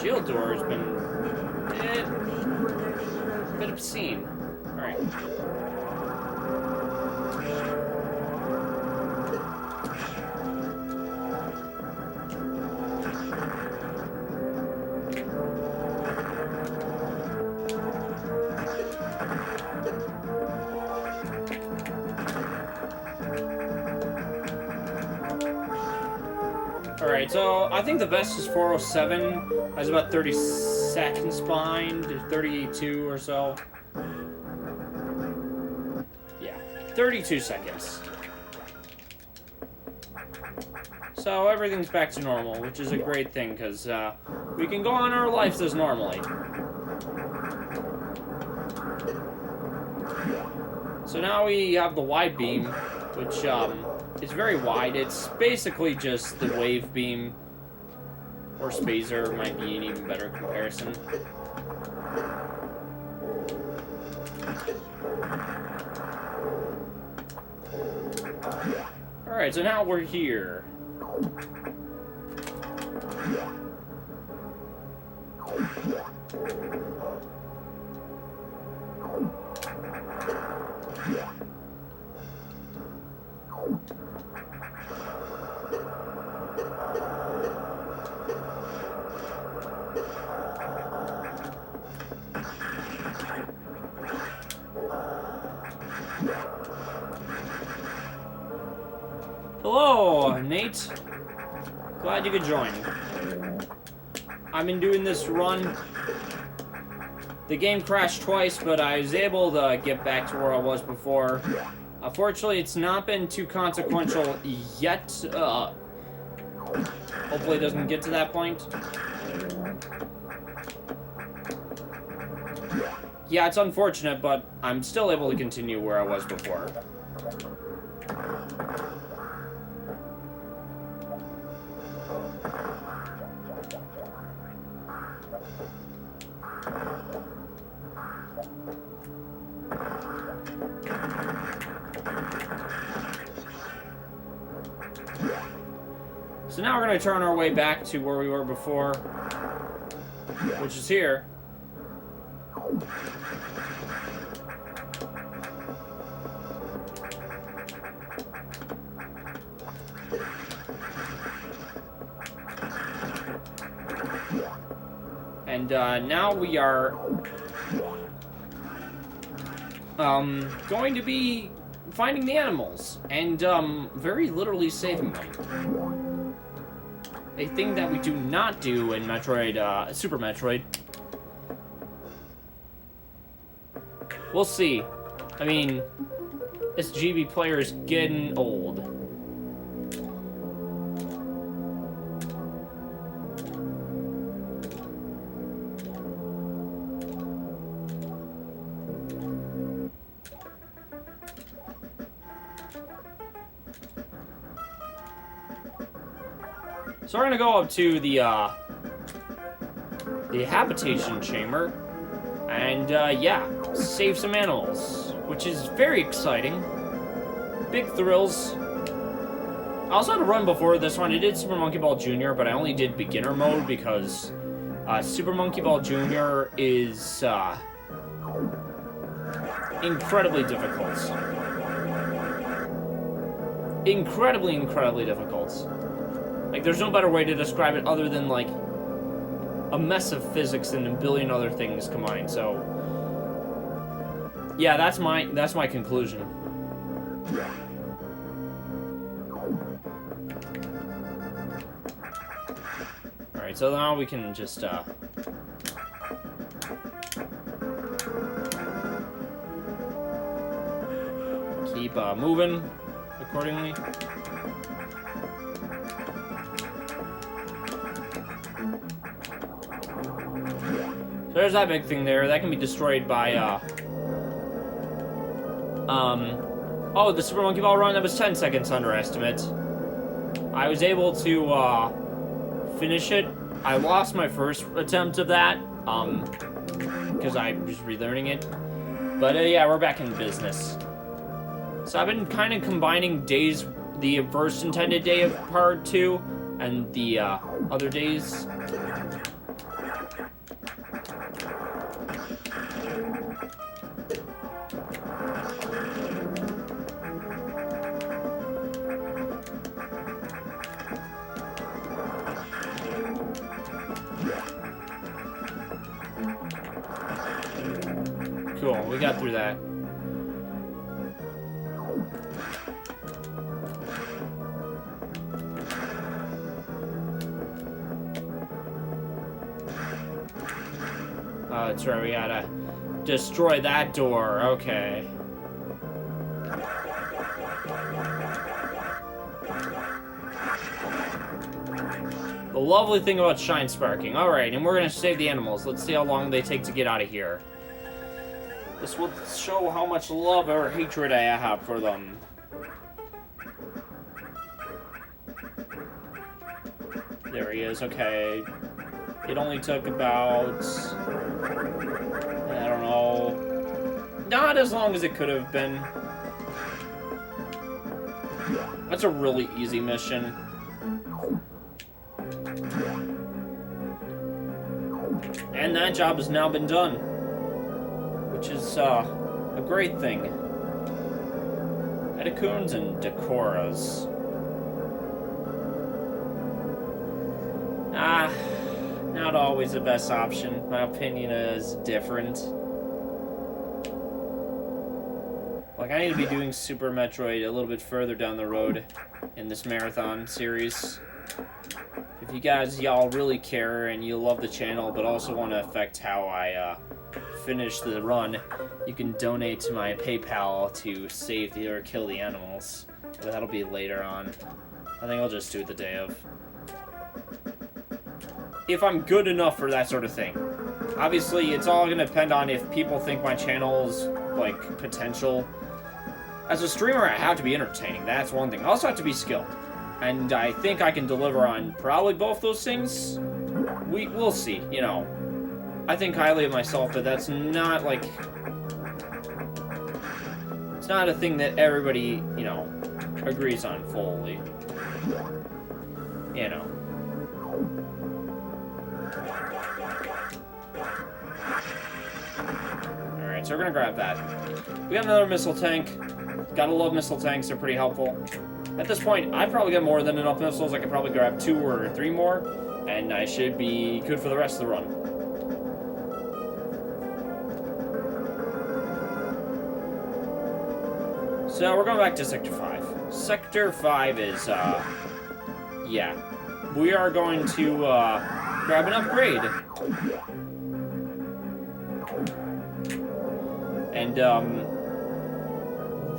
Shield door has been a bit obscene. Alright. Alright, so I think the best is 407. Has about 30 seconds behind, 32 or so. Yeah, 32 seconds. So everything's back to normal, which is a great thing, because we can go on our lives as normally. So now we have the wide beam, which is very wide. It's basically just the wave beam, or spazer might be an even better comparison. Alright, so now we're here. Hello, Nate. Glad you could join. I've been doing this run. The game crashed twice, but I was able to get back to where I was before. Unfortunately, it's not been too consequential yet. Hopefully it doesn't get to that point. Yeah, it's unfortunate, but I'm still able to continue where I was before. So now we're going to turn our way back to where we were before, which is here. And now we are going to be finding the animals and very literally saving them. A thing that we do not do in Metroid, Super Metroid. We'll see. I mean, this GB player is getting old. So we're gonna go up to the habitation chamber, and yeah, save some animals, which is very exciting. Big thrills. I also had a run before this one. I did Super Monkey Ball Jr., but I only did beginner mode because Super Monkey Ball Jr. is incredibly difficult. Incredibly difficult. Like, there's no better way to describe it other than, like, a mess of physics and a billion other things combined, so... yeah, that's my conclusion. Alright, so now we can just, keep, moving accordingly. So there's that big thing there. That can be destroyed by, oh, the Super Monkey Ball run, that was 10 seconds underestimate. I was able to, finish it. I lost my first attempt of that, because I was relearning it. But, yeah, we're back in business. So I've been kind of combining days, the first intended day of part 2, and the, other days. Cool, we got through that. Oh, that's right, we gotta destroy that door. Okay. The lovely thing about shine sparking. Alright, and we're gonna save the animals. Let's see how long they take to get out of here. This will show how much love or hatred I have for them. There he is, okay. It only took about... I don't know... Not as long as it could have been. That's a really easy mission. And that job has now been done. Which is, a great thing. Etacoons and Decoras. Not always the best option. My opinion is different. Like, I need to be doing Super Metroid a little bit further down the road in this marathon series. If you guys, y'all really care and you love the channel, but also want to affect how I, finish the run, you can donate to my PayPal to save or kill the animals. But that'll be later on. I think I'll just do it the day of. If I'm good enough for that sort of thing. Obviously, it's all going to depend on if people think my channel's, like, potential. As a streamer, I have to be entertaining. That's one thing. I also have to be skilled. And I think I can deliver on probably both those things. We'll see, you know. I think highly of myself, but that's not, like... It's not a thing that everybody, you know, agrees on fully. You know. Alright, so we're gonna grab that. We got another missile tank. Gotta love missile tanks, they're pretty helpful. At this point, I've probably got more than enough missiles. I could probably grab 2 or 3 more, and I should be good for the rest of the run. So, we're going back to Sector 5. Sector 5 is, yeah. We are going to, grab an upgrade. And,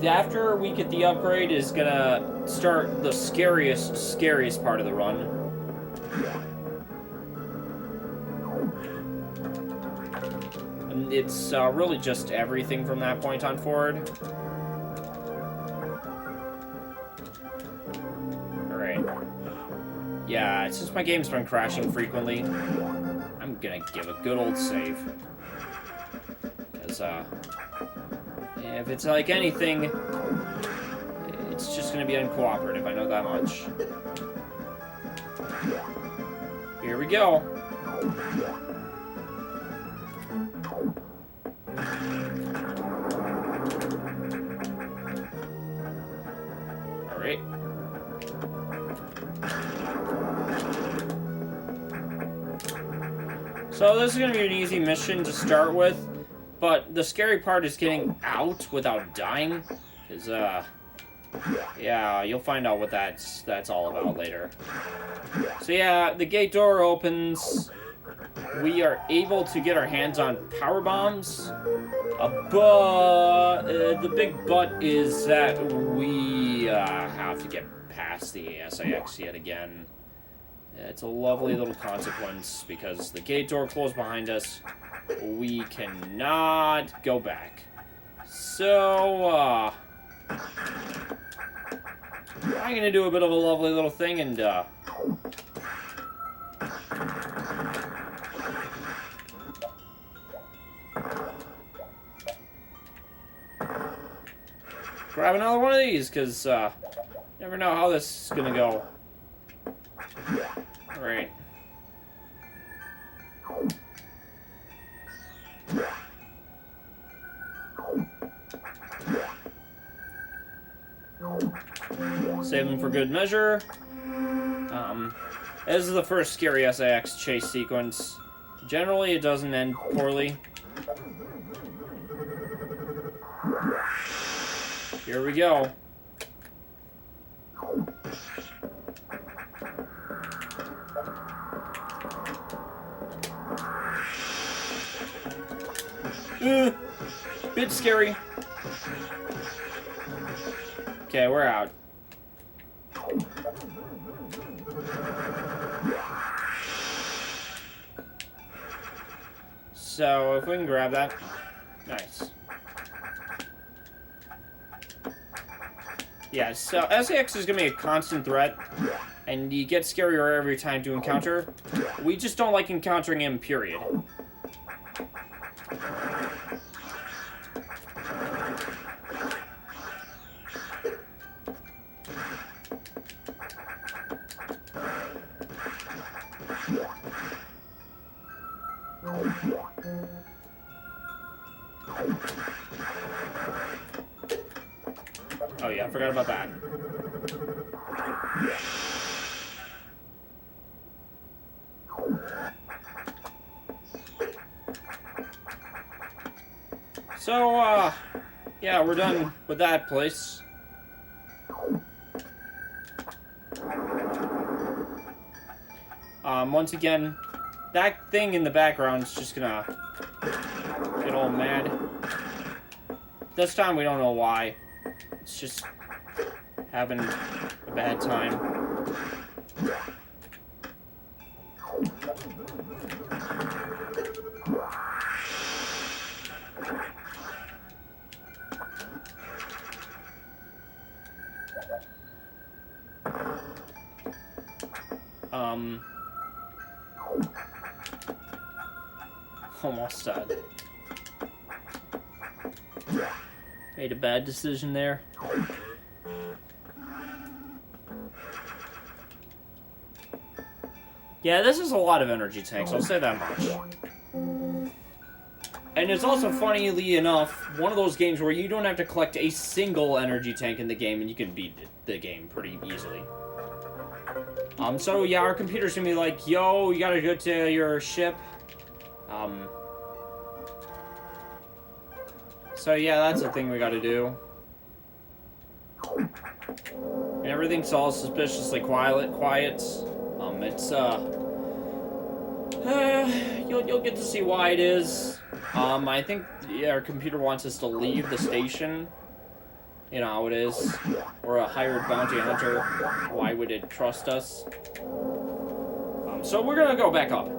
after we get the upgrade is gonna start the scariest part of the run. And it's, really just everything from that point on forward. Alright. Yeah, since my game's been crashing frequently, I'm gonna give a good old save. Because, if it's like anything, it's just gonna be uncooperative, I know that much. Here we go. Alright. So this is gonna be an easy mission to start with. But the scary part is getting out without dying, because, yeah, you'll find out what that's all about later. So yeah, the gate door opens. We are able to get our hands on power bombs, but the big but is that we have to get past the SAX yet again. It's a lovely little consequence, because the gate door closed behind us. We cannot go back. So, I'm gonna do a bit of a lovely little thing and, grab another one of these, because, never know how this is gonna go. Alright. Save them for good measure. This is the first scary SAX chase sequence. Generally, it doesn't end poorly. Here we go. Bit scary. Okay, we're out. So, if we can grab that. Nice. Yeah, so SAX is going to be a constant threat, and you get scarier every time to encounter. We just don't like encountering him, period. Oh yeah, I forgot about that. So, yeah, we're done with that place. Once again, that thing in the background is just gonna get all mad. This time we don't know why. It's just having a bad time. Almost done. Made a bad decision there. Yeah, this is a lot of energy tanks, I'll say that much. And it's also, funnily enough, one of those games where you don't have to collect a single energy tank in the game and you can beat the game pretty easily. So yeah, our computer's gonna be like, yo, you gotta go to your ship. So yeah, that's the thing we gotta do. And everything's all suspiciously quiet. It's, you'll get to see why it is. I think, yeah, our computer wants us to leave the station. You know how it is. We're a hired bounty hunter. Why would it trust us? So we're gonna go back up.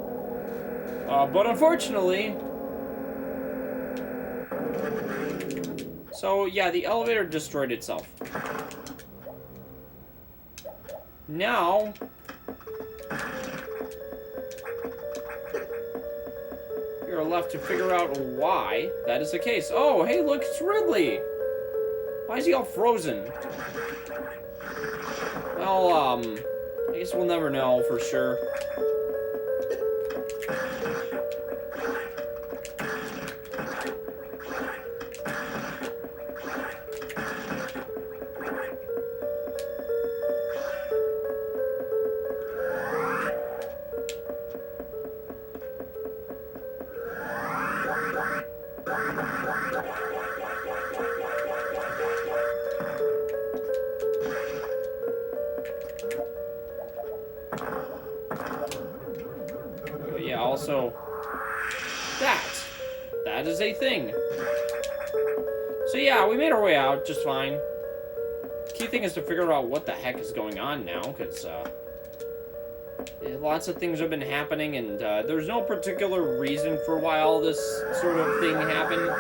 But unfortunately... So, yeah, the elevator destroyed itself. Now... You're left to figure out why that is the case. Oh, hey, look, it's Ridley! Why is he all frozen? Well, I guess we'll never know for sure. Also, that is a thing. So yeah, we made our way out just fine. Key thing is to figure out what the heck is going on now, because lots of things have been happening, and there's no particular reason for why all this sort of thing happened.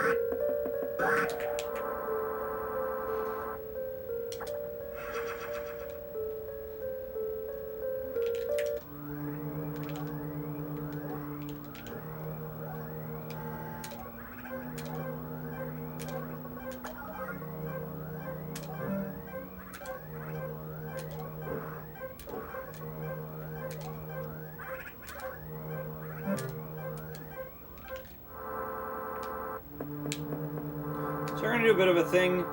So we're gonna do a bit of a thing.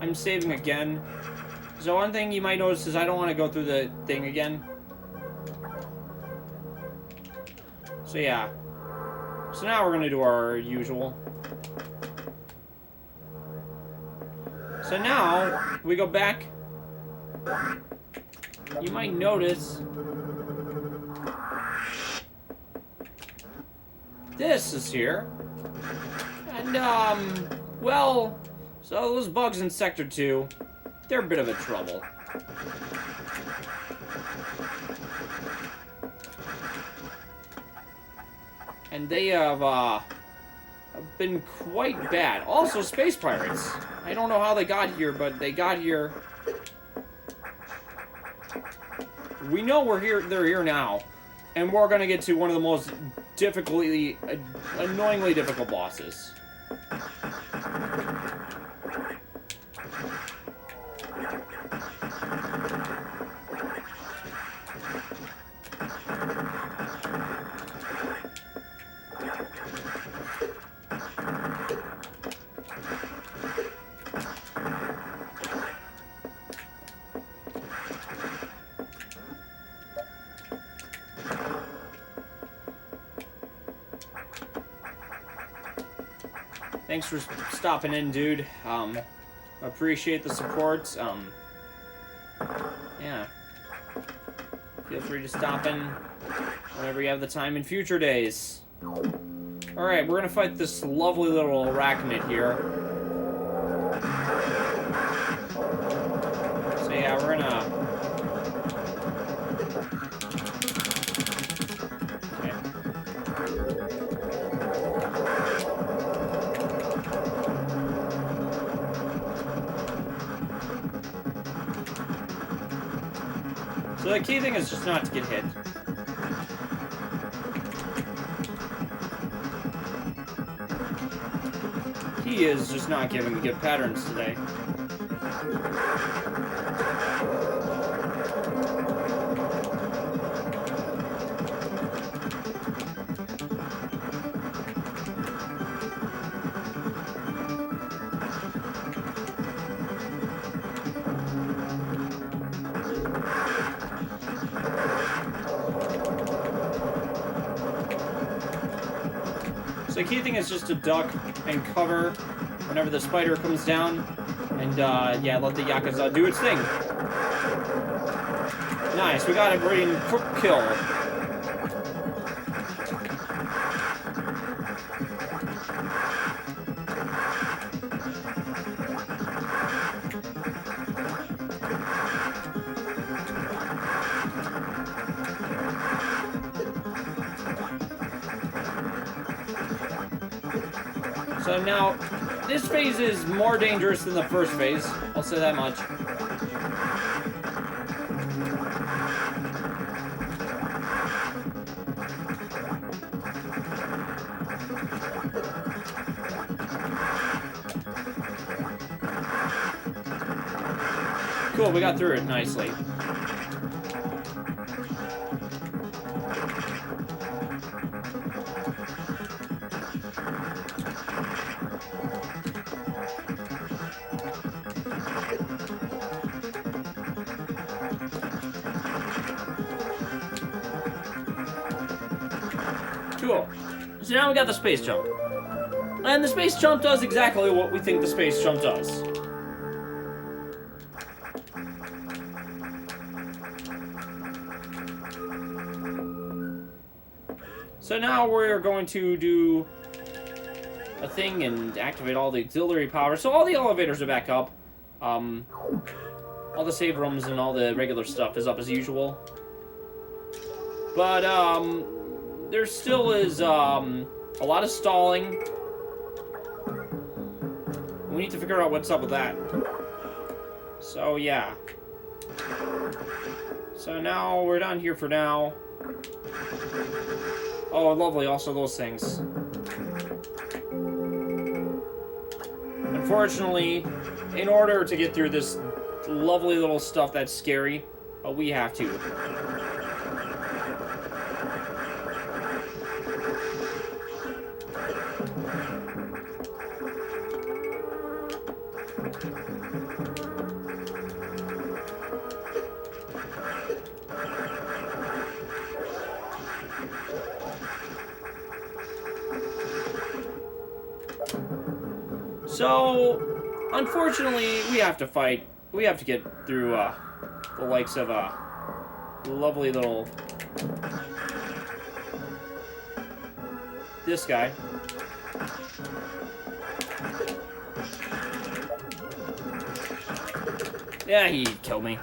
I'm saving again. So one thing you might notice is I don't want to go through the thing again. So yeah. So now we're gonna do our usual. So now we go back. You might notice this is here. And, well, so those bugs in Sector 2, they're a bit of a trouble. And they have been quite bad. Also, space pirates. I don't know how they got here, but they got here. We know we're here. They're here now, and we're gonna get to one of the most annoyingly difficult bosses. Thanks for stopping in, dude. Appreciate the support. Yeah. Feel free to stop in whenever you have the time in future days. Alright, we're gonna fight this lovely little arachnid here. So yeah, we're gonna... So the key thing is just not to get hit. He is just not giving me good patterns today. So the key thing is just to duck and cover whenever the spider comes down, and yeah, let the Yakuza do its thing. Nice, we got it right in quick kill. So now, this phase is more dangerous than the first phase. I'll say that much. Cool, we got through it nicely. Cool. So now we got the space jump. And the space jump does exactly what we think the space jump does. So now we're going to do a thing and activate all the auxiliary power. So all the elevators are back up. All the save rooms and all the regular stuff is up as usual. But, there still is, a lot of stalling. We need to figure out what's up with that. So, yeah. So now, we're down here for now. Oh, lovely, also those things. Unfortunately, in order to get through this lovely little stuff that's scary, we have to. So, unfortunately, we have to fight. We have to get through, the likes of, lovely little... this guy. Yeah, he killed me.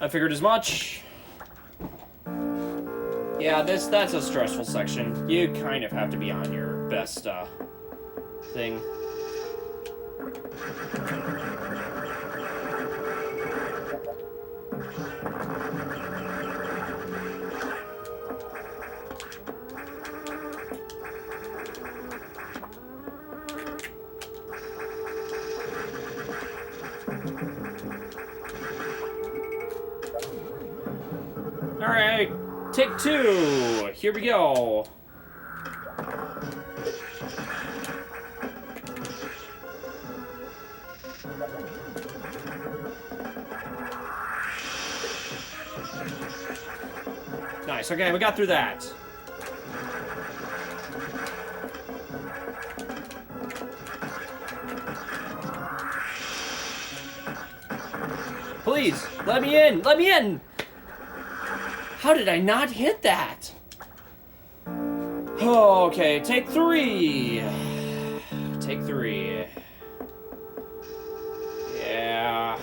I figured as much. Yeah, that's a stressful section. You kind of have to be on your best, thing. Alright, take 2. Here we go. Nice, okay, we got through that. Please, let me in! Let me in! How did I not hit that? Oh, okay, take 3. Take 3. Yeah.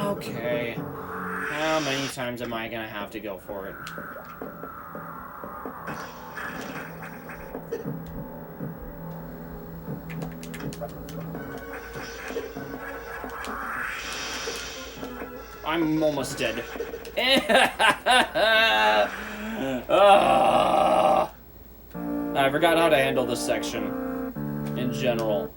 Okay. How many times am I gonna have to go for it? I'm almost dead. I forgot how to handle this section in general.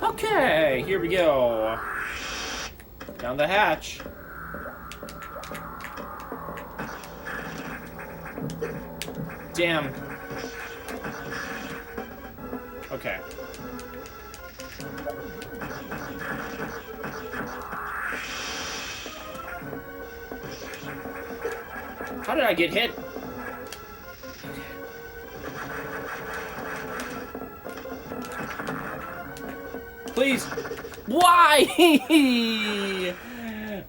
Okay, here we go. Down the hatch. Damn. Okay. How did I get hit? Please. Why?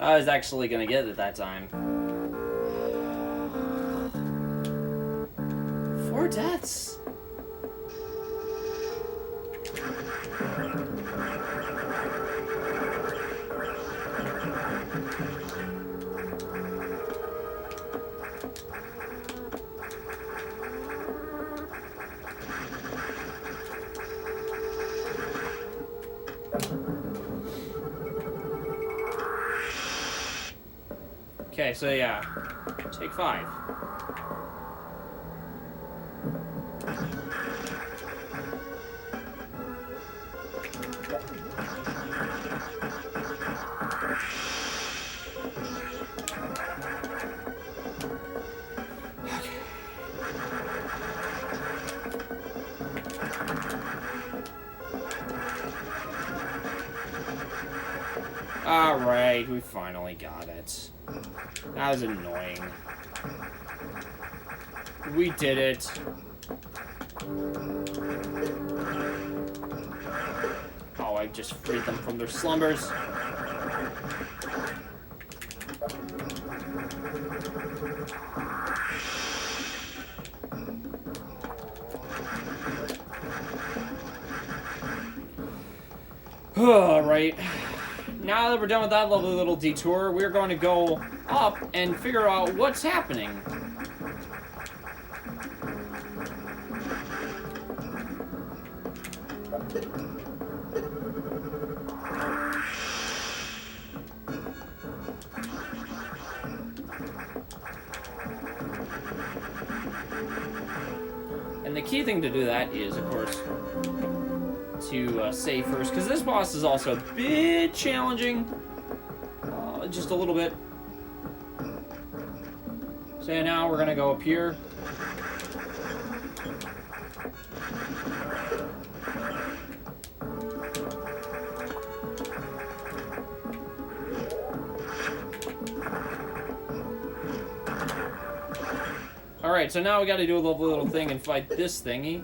I was actually gonna get it that time. 4 deaths. Okay, so yeah, take 5. Alright, we finally got it. That was annoying. We did it. Oh, I just freed them from their slumbers. Alright. Now that we're done with that lovely little detour, we're going to go up and figure out what's happening. And the key thing to do that is, of course, to save first, because this boss is also a bit challenging. Just a little bit. So now we're gonna go up here. Alright, so now we gotta do a little thing and fight this thingy.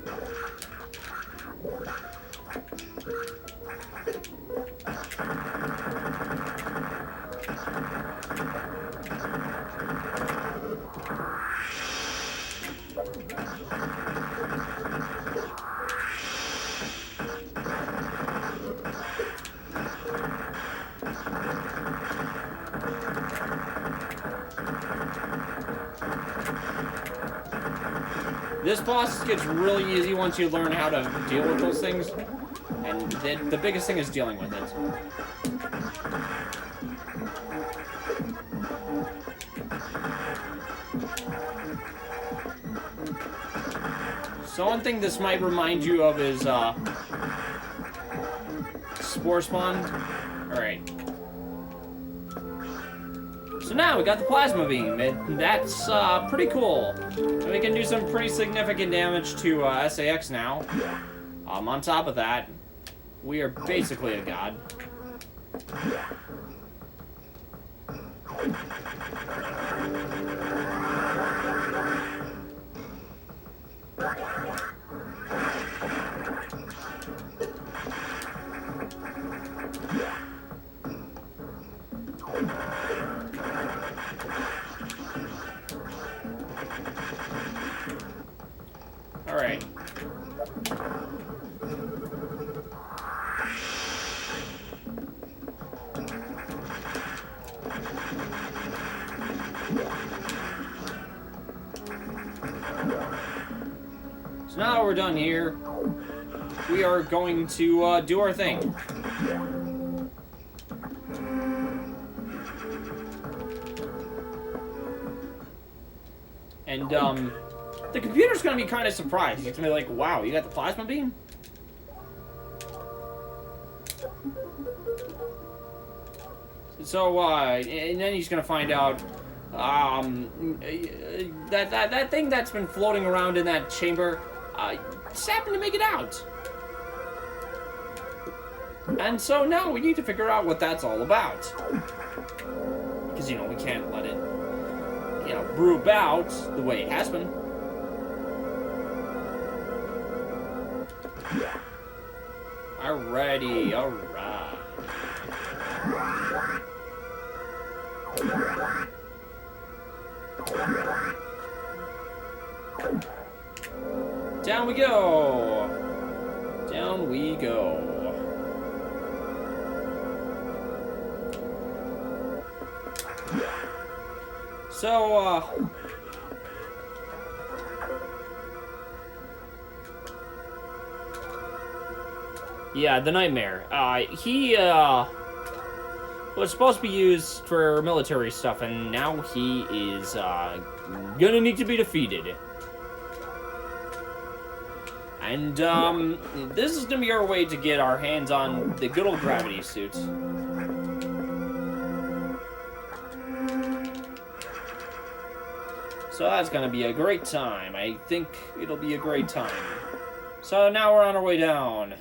This boss gets really easy once you learn how to deal with those things, and the biggest thing is dealing with it. So one thing this might remind you of is Spore Spawn. Alright. So now we got the plasma beam, and that's pretty cool. And we can do some pretty significant damage to SAX now. On top of that, we are basically a god. Alright. So now that we're done here, we are going to do our thing. And, the computer's gonna be kind of surprised. It's gonna be like, wow, you got the plasma beam? So, and then he's gonna find out, that thing that's been floating around in that chamber, just happened to make it out. And so now we need to figure out what that's all about. Because, you know, we can't let it, you know, brew about the way it has been. Alrighty, alright. Down we go. Down we go. So, yeah, the Nightmare. He, was supposed to be used for military stuff, and now he is, gonna need to be defeated. And, this is gonna be our way to get our hands on the good old gravity suit. So that's gonna be a great time. I think it'll be a great time. So now we're on our way down.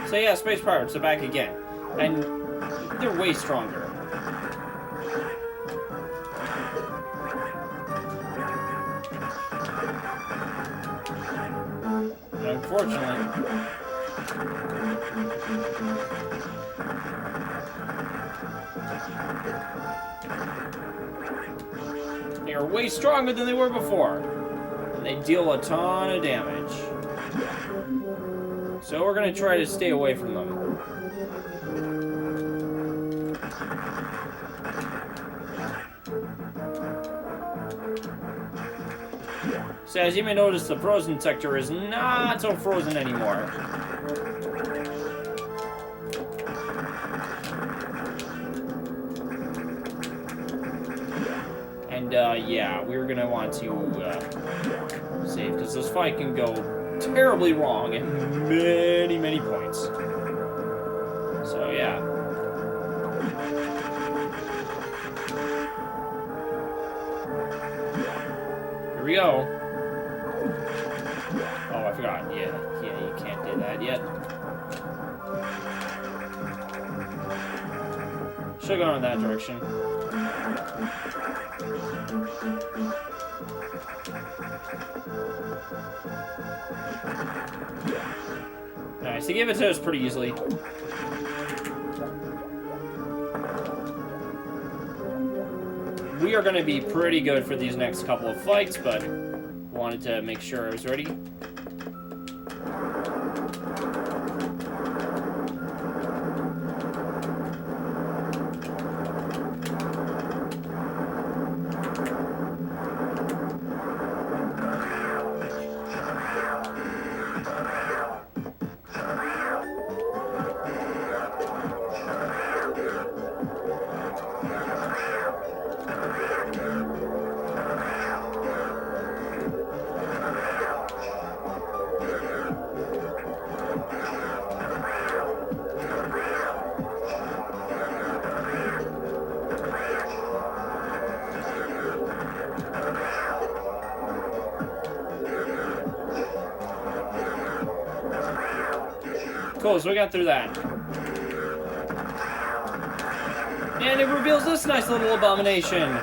So yeah, Space Pirates are back again. And they're way stronger. Unfortunately. They are way stronger than they were before. And they deal a ton of damage. So we're going to try to stay away from them. So as you may notice, the frozen sector is not so frozen anymore. And yeah, we're gonna want to save, because this fight can go terribly wrong at many, many points. So yeah. Here we go. Oh, I forgot. Yeah, you can't do that yet. Should go in that direction. Nice, he gave it to us pretty easily. We are going to be pretty good for these next couple of fights, but wanted to make sure I was ready. Cool, so we got through that. And it reveals this nice little abomination.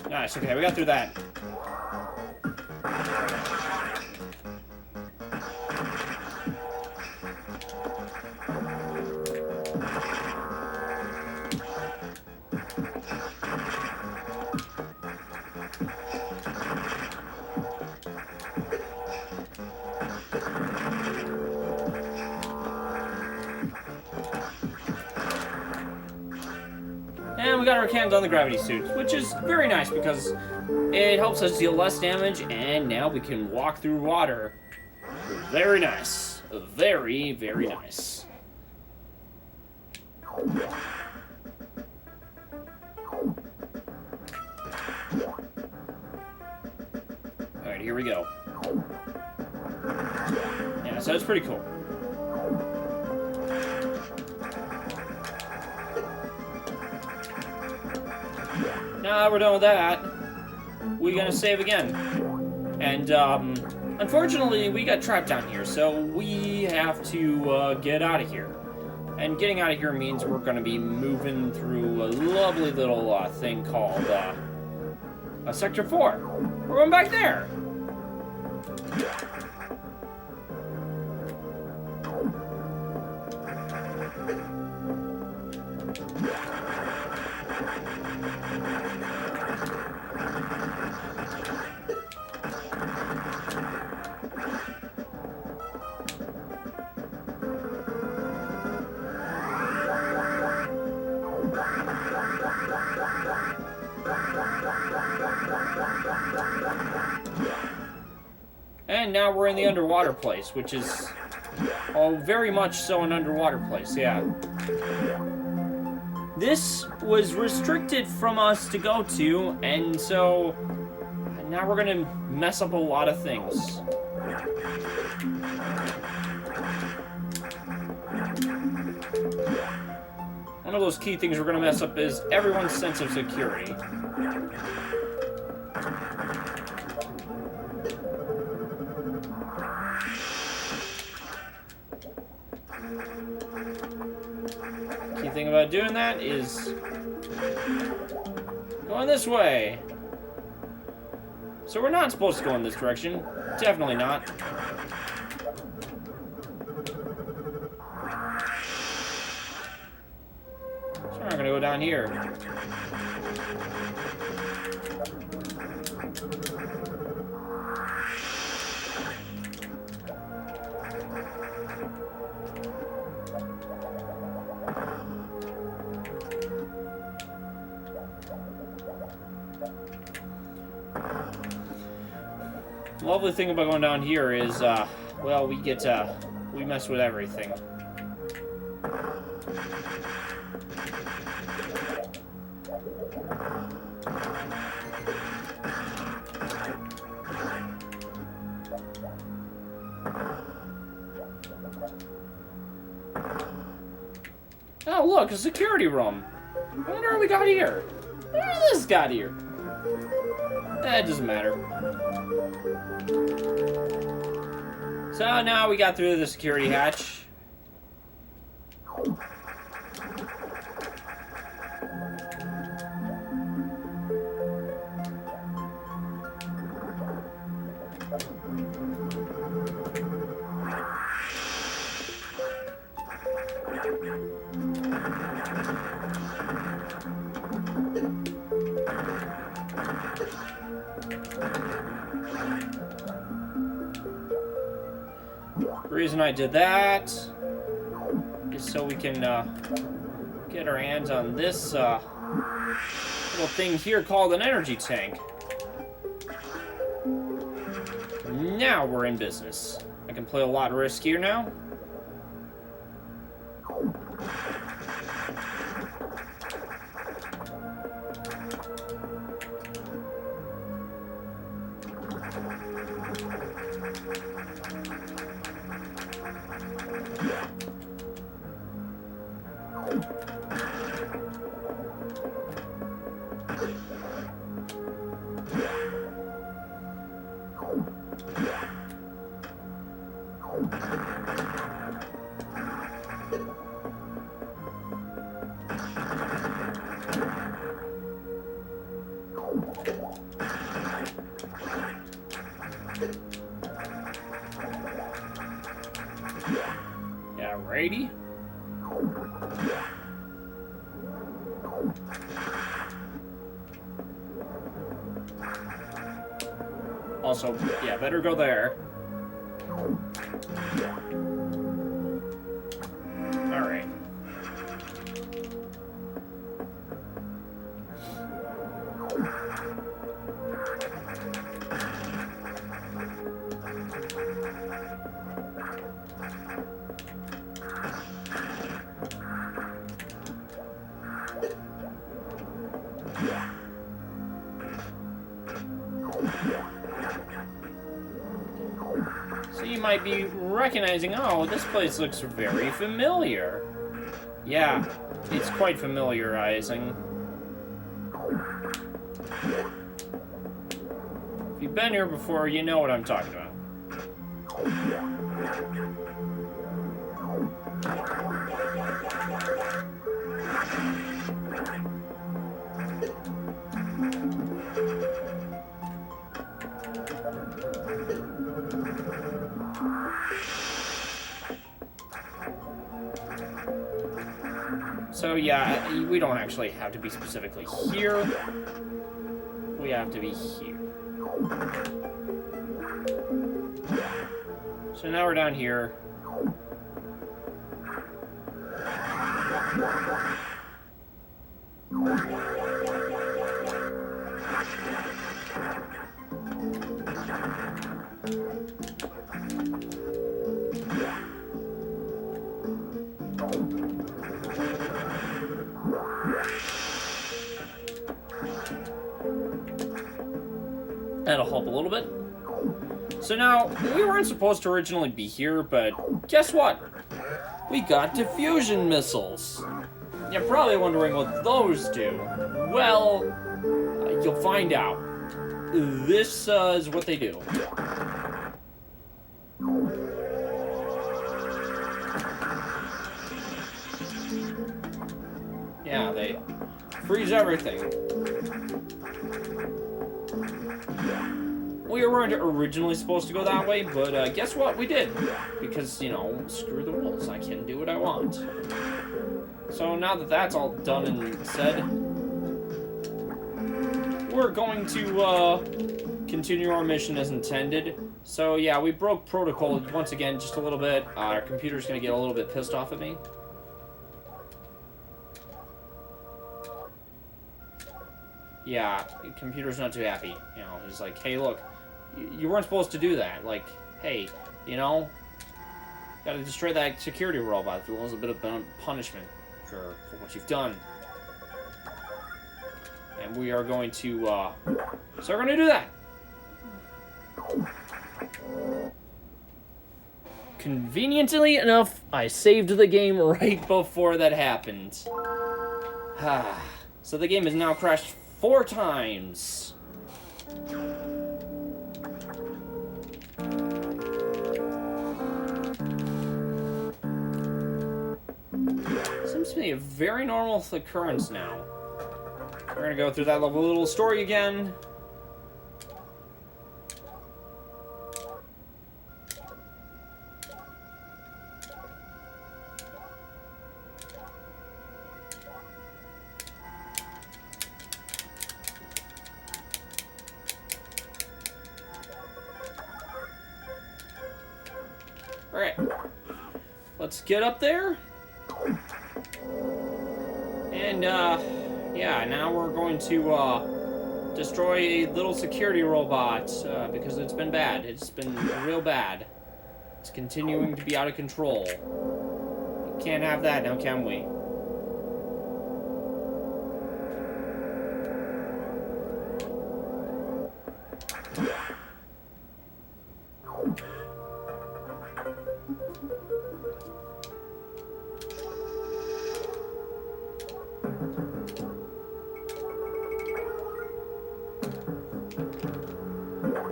Nice, okay, we got through that. And we got our cans on the gravity suit, which is very nice because it helps us deal less damage, and now we can walk through water. Very nice. Very, very nice. Alright, here we go. Yeah, so it's pretty cool. Now we're done with that, we're gonna save again. And, unfortunately, we got trapped down here, so we have to, get out of here. And getting out of here means we're gonna be moving through a lovely little, thing called, Sector 4. We're going back there! And now we're in the underwater place, which is, oh, very much so an underwater place, yeah. This was restricted from us to go to, and so now we're gonna mess up a lot of things. One of those key things we're gonna mess up is everyone's sense of security. Key thing about doing that is going this way. So we're not supposed to go in this direction. Definitely not. So we're not gonna go down here. The lovely thing about going down here is, well, we mess with everything. Oh, look, a security room. I wonder how we got here. How this got here? That doesn't matter. So now we got through the security hatch. The reason I did that is so we can get our hands on this little thing here called an energy tank. Now we're in business. I can play a lot riskier now. Yeah, righty. Also, yeah, better go there. Alright. So you might be recognizing, oh, this place looks very familiar. Yeah, it's quite familiarizing. If you've been here before, you know what I'm talking about. So yeah, we don't actually have to be specifically here. We have to be here. So now we're down here. That'll help a little bit. So now, we weren't supposed to originally be here, but guess what? We got diffusion missiles. Yep, You're probably wondering what those do. Well, you'll find out. This is what they do. Yeah, they freeze everything. We weren't originally supposed to go that way, but guess what? We did. Because, you know, screw the rules. I can do what I want. So now that that's all done and said, we're going to continue our mission as intended. So yeah, we broke protocol once again just a little bit. Our computer's going to get a little bit pissed off at me. Yeah, the computer's not too happy. You know, he's like, hey, look, you weren't supposed to do that. Like, hey, you know, gotta destroy that security robot. It was a bit of punishment for what you've done. And we are going to, so we're going to do that. Conveniently enough, I saved the game right before that happened. So the game has now crashed 4 times. Seems to be a very normal occurrence now. We're gonna go through that little story again. Alright. Let's get up there. And, yeah, now we're going to, destroy a little security robot, because it's been bad. It's been real bad. It's continuing to be out of control. We can't have that now, can we?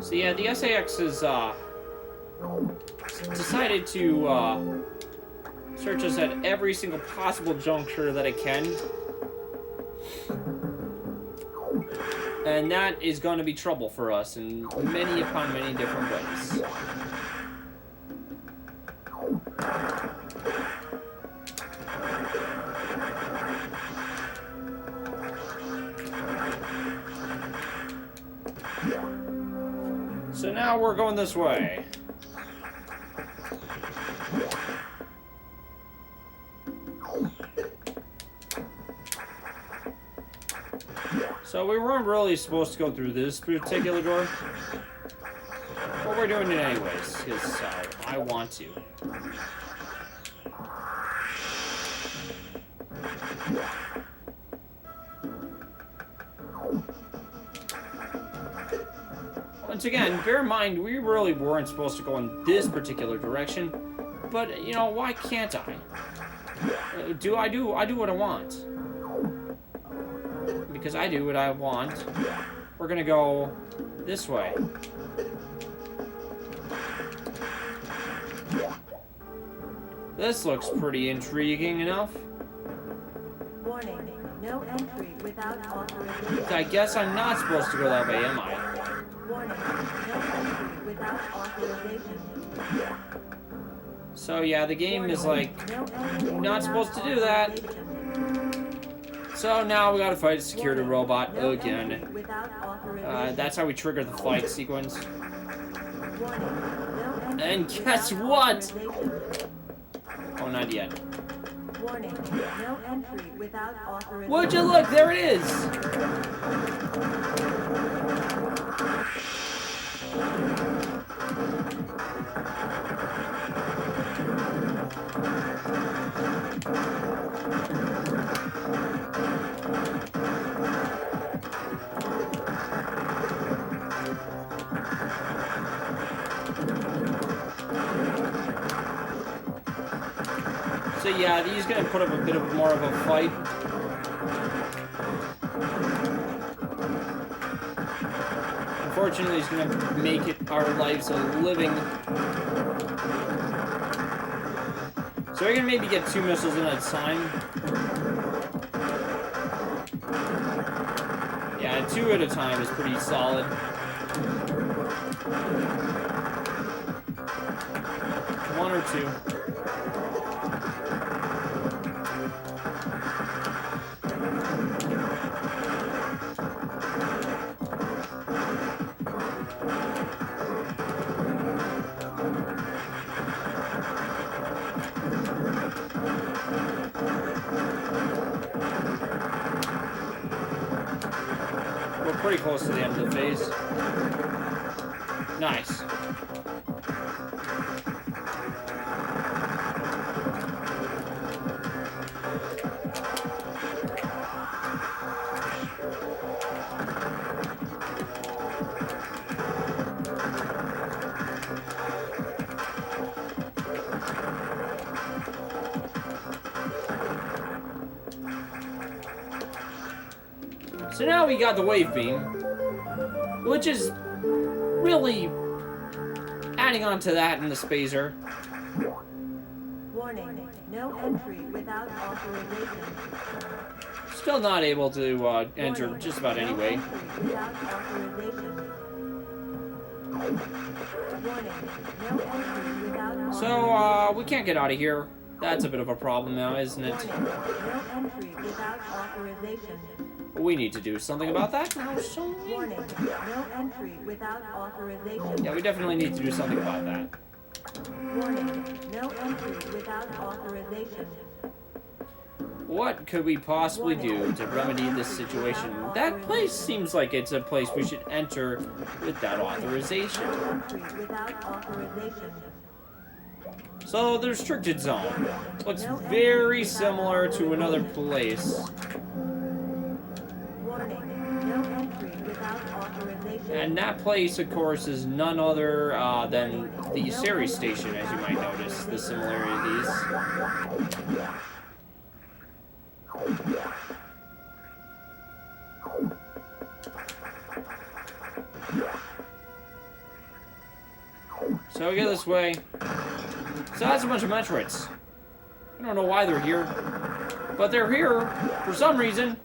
So yeah, the SAX has decided to search us at every single possible juncture that it can. And that is going to be trouble for us in many upon many different ways. So now we're going this way. So we weren't really supposed to go through this particular door. But we're doing it anyways, because I want to. Once again, bear in mind, we really weren't supposed to go in this particular direction, but, you know, why can't I? I do what I want. Because I do what I want. We're gonna go this way. This looks pretty intriguing enough. Warning, no entry without authorization. I guess I'm not supposed to go that way, am I? Warning, no entry without authorization. So yeah, the game is like, No entry not supposed to do that. authorization. So now we gotta fight a security robot No again. entry without authorization. That's how we trigger the fight sequence. Warning, no entry And guess without what? authorization. Oh, not yet. Warning, no entry without authorization. Would you look? There it is! So yeah, he's gonna put up a bit of more of a fight. Unfortunately, he's gonna make it our lives a living. So we're gonna maybe get 2 missiles in at a time. Yeah, 2 at a time is pretty solid. 1 or 2. We're pretty close to the end of the phase. Nice. So now we got the wave beam, which is really adding on to that in the spacer. Warning, no entry without authorization. Still not able to enter Warning, just about no anyway. entry without authorization. Warning, no entry without authorization. So we can't get out of here. That's a bit of a problem now, isn't it? Warning, no entry without authorization. We need to do something about that now. Warning, no entry without authorization. Yeah, we definitely need to do something about that. Warning, no entry without authorization. What could we possibly do to remedy this situation? That place seems like it's a place we should enter with that authorization. No entry without authorization. So the restricted zone looks very similar to another place. Warning, no entry without authorization. And that place, of course, is none other than the series station, as you might notice, the similarities. So we go this way. So that's a bunch of Metroids. I don't know why they're here, but they're here for some reason.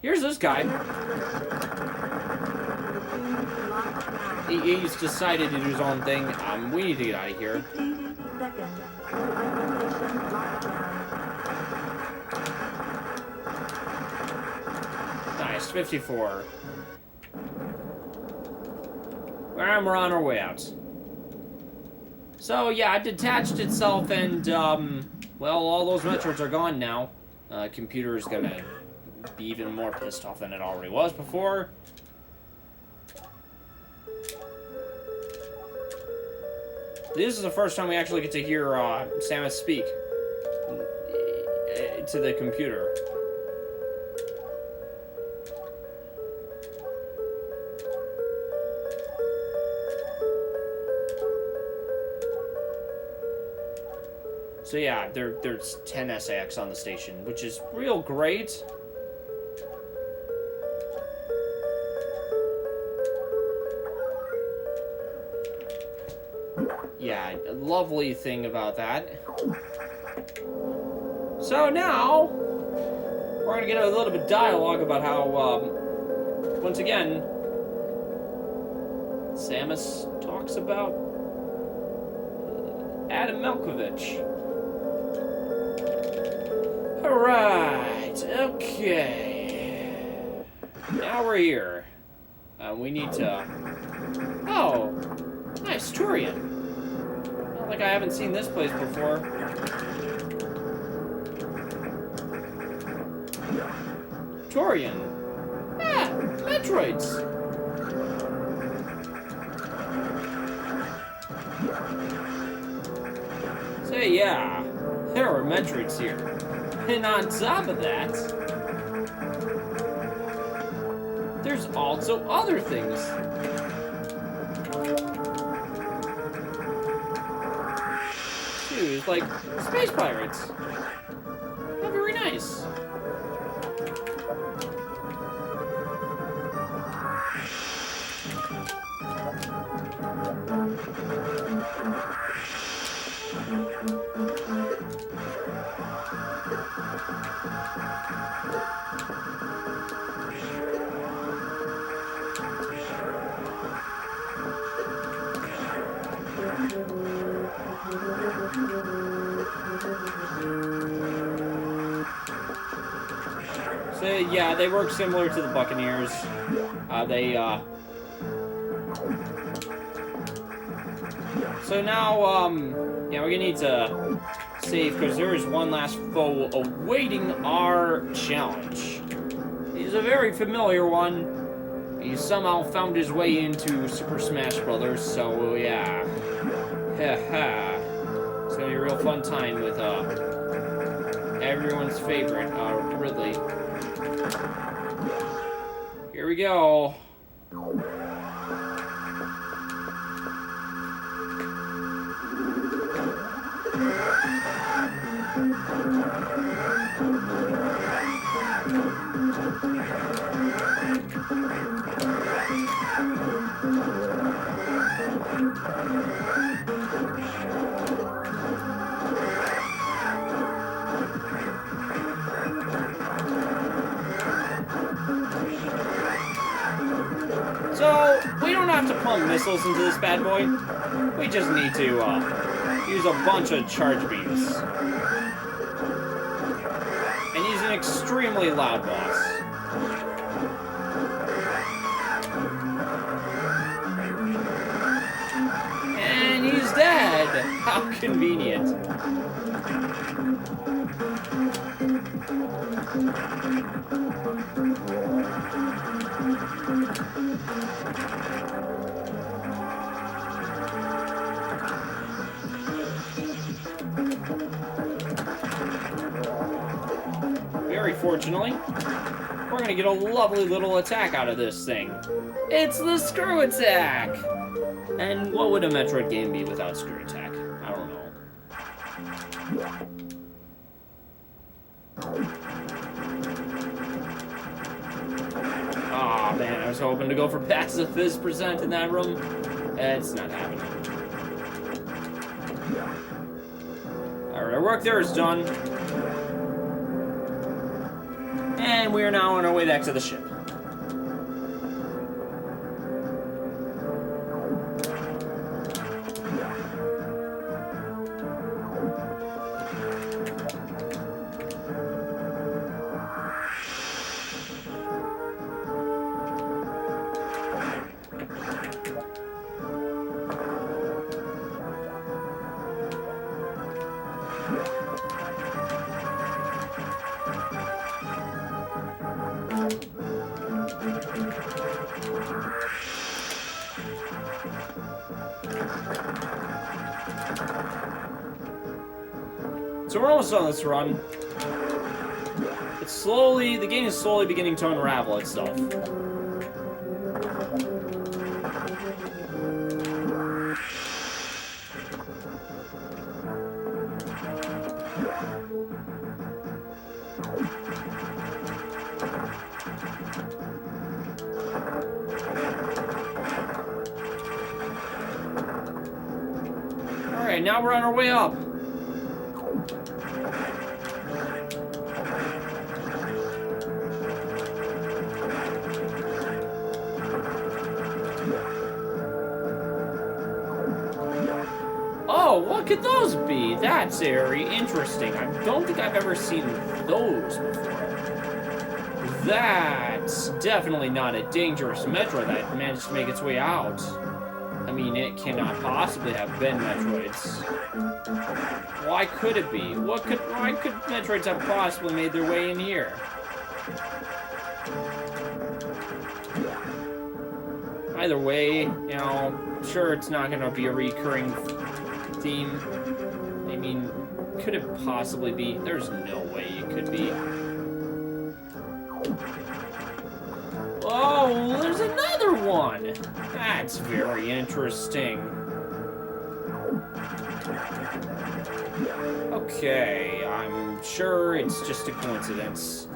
Here's this guy. He's decided to do his own thing. We need to get out of here. 15 seconds. Isolation lockdown. Nice, 54. And we're on our way out. So yeah, it detached itself, and well, all those Metroids are gone now. Computer is gonna be even more pissed off than it already was before. This is the first time we actually get to hear Samus speak to the computer. So yeah, there's 10 SAX on the station, which is real great. Yeah, a lovely thing about that. So now, we're going to get a little bit of dialogue about how, once again, Samus talks about Adam Malkovich. Alright, okay. Now we're here. We need to... Oh, nice, Turian. Not like I haven't seen this place before. Turian. Ah, Metroids. Say, yeah, there are Metroids here. And on top of that, there's also other things. Dude, look like space pirates. Oh, very nice. So yeah, they work similar to the Buccaneers. So now, yeah, we're gonna need to save because there is one last foe awaiting our challenge. He's a very familiar one. He somehow found his way into Super Smash Brothers, so yeah. Haha. It's gonna be a real fun time with everyone's favorite, Ridley. Here we go. So, we don't have to pump missiles into this bad boy. We just need to use a bunch of charge beams. And he's an extremely loud boss. And he's dead! How convenient. Very fortunately, we're gonna get a lovely little attack out of this thing. It's the screw attack! And what would a Metroid game be without screw attack? I don't know. Aw, oh, man, I was hoping to go for pacifist percent in that room. It's not happening. Alright, our work there is done. And we are now on our way back to the ship. So we're almost on this run. The game is slowly beginning to unravel itself. Alright, now we're on our way up. Oh, what could those be? That's very interesting. I don't think I've ever seen those before. That's definitely not a dangerous Metroid that managed to make its way out. I mean, it cannot possibly have been Metroids. Why could it be? Why could Metroids have possibly made their way in here? Either way, you know, sure it's not gonna be a recurring theme. I mean, could it possibly be? There's no way it could be. Oh, there's another one! That's very interesting. Okay, I'm sure it's just a coincidence.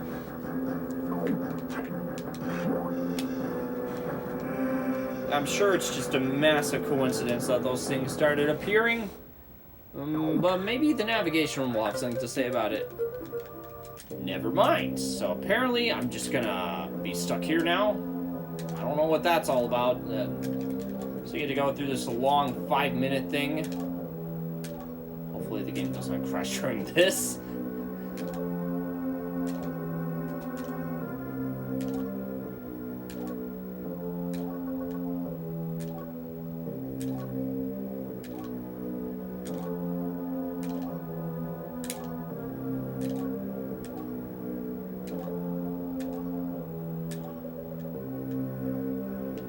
I'm sure it's just a massive coincidence that those things started appearing. But maybe the navigation room will have something to say about it. Never mind. So apparently I'm just gonna be stuck here now. I don't know what that's all about. So you get to go through this long 5-minute thing. Hopefully the game doesn't crash during this.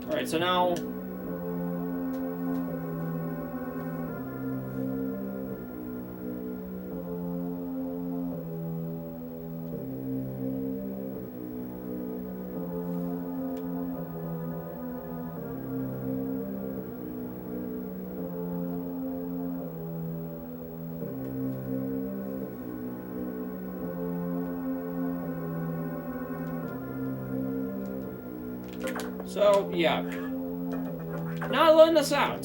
Alright, so now... So, yeah. Not letting us out.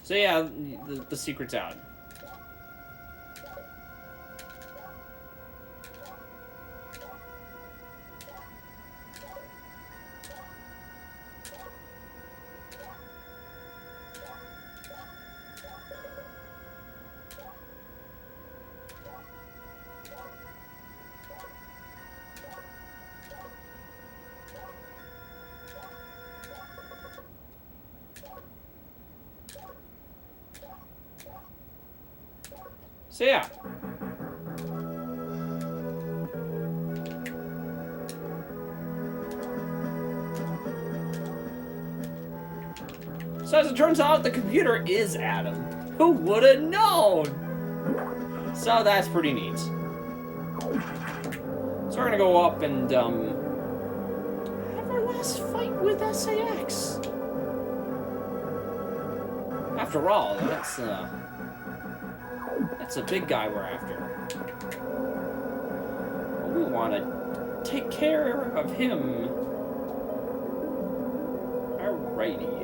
So yeah, the secret's out. So yeah. So as it turns out, the computer is Adam. Who would have known? So that's pretty neat. So we're gonna go up and have our last fight with SAX. After all, that's a big guy we're after. We want to take care of him. Alrighty.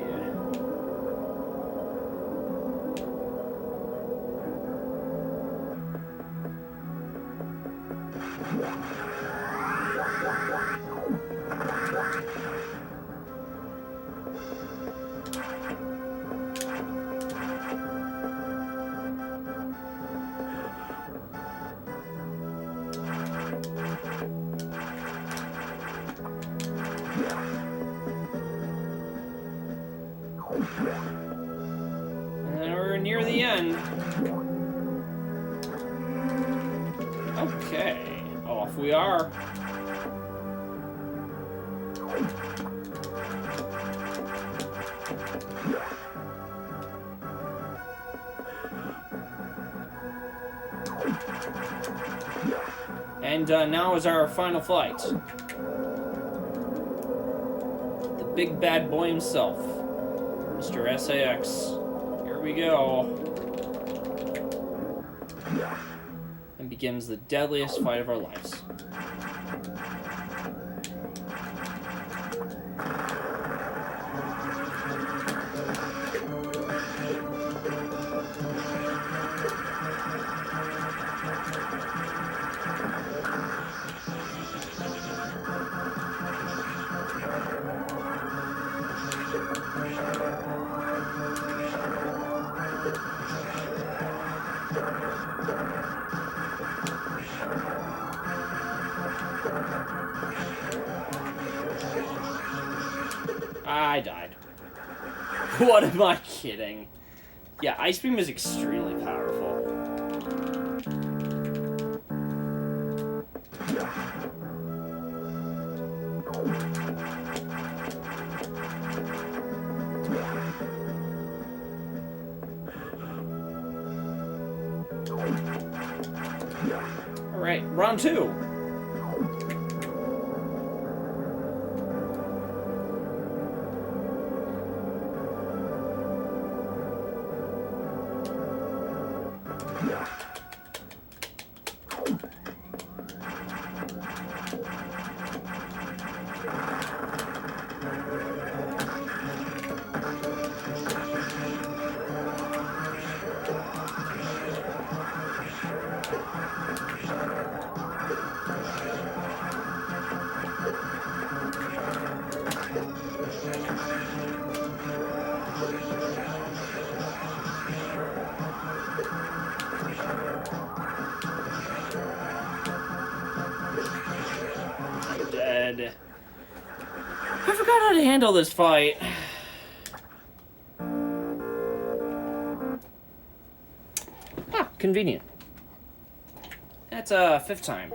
And we're near the end. Okay, off we are. And now is our final flight. The big bad boy himself, Mr. SAX. Here we go. And begins the deadliest fight of our lives. I died. What am I kidding? Yeah, Ice Beam is extremely powerful. Alright, round 2. how to handle this fight. Ah, convenient. That's a 5th time.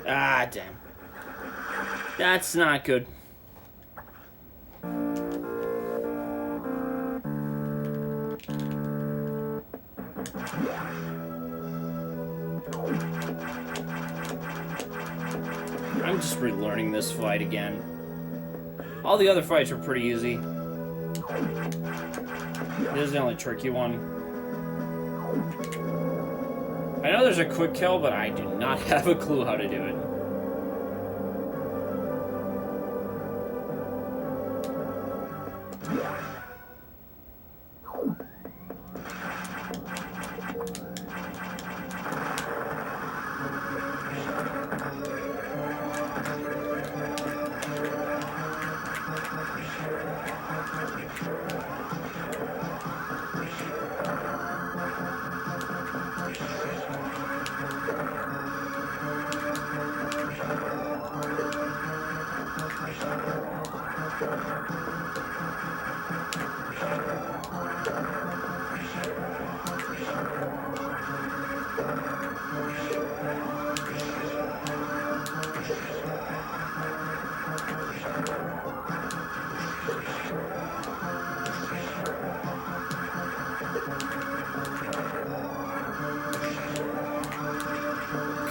Ah, damn. That's not good. I'm just relearning this fight again. All the other fights were pretty easy. This is the only tricky one. I know there's a quick kill, but I do not have a clue how to do it.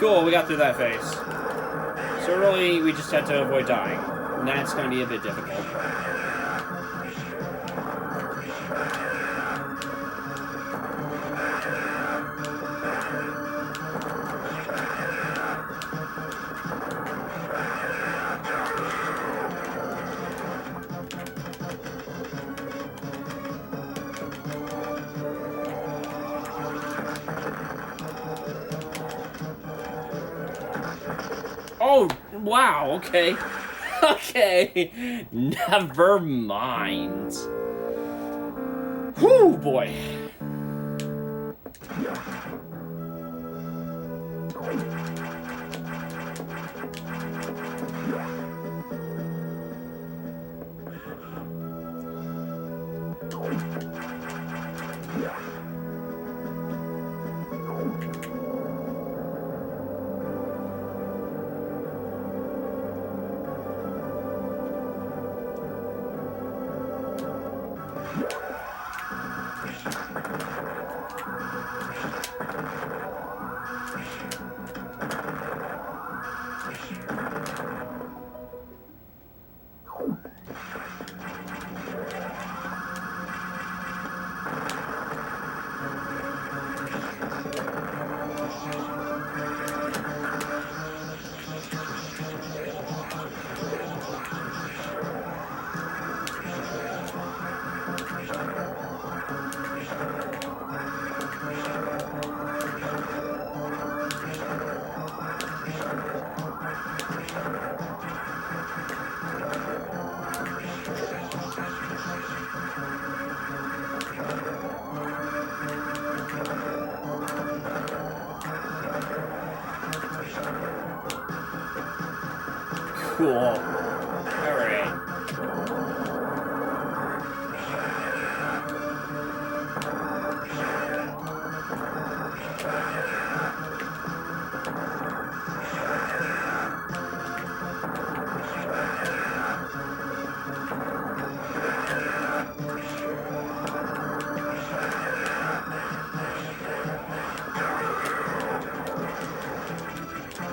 Cool, we got through that phase. So really, we just had to avoid dying. And that's going to be a bit difficult. Oh, wow, okay. Okay, never mind. Whew, boy. cool. Alright.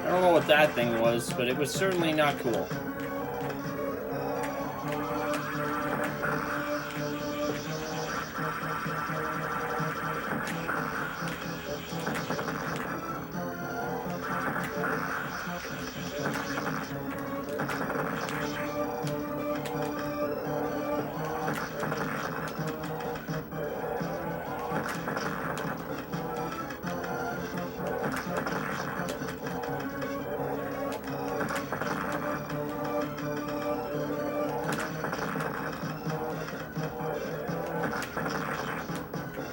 I don't know what that thing was, but it was certainly not cool.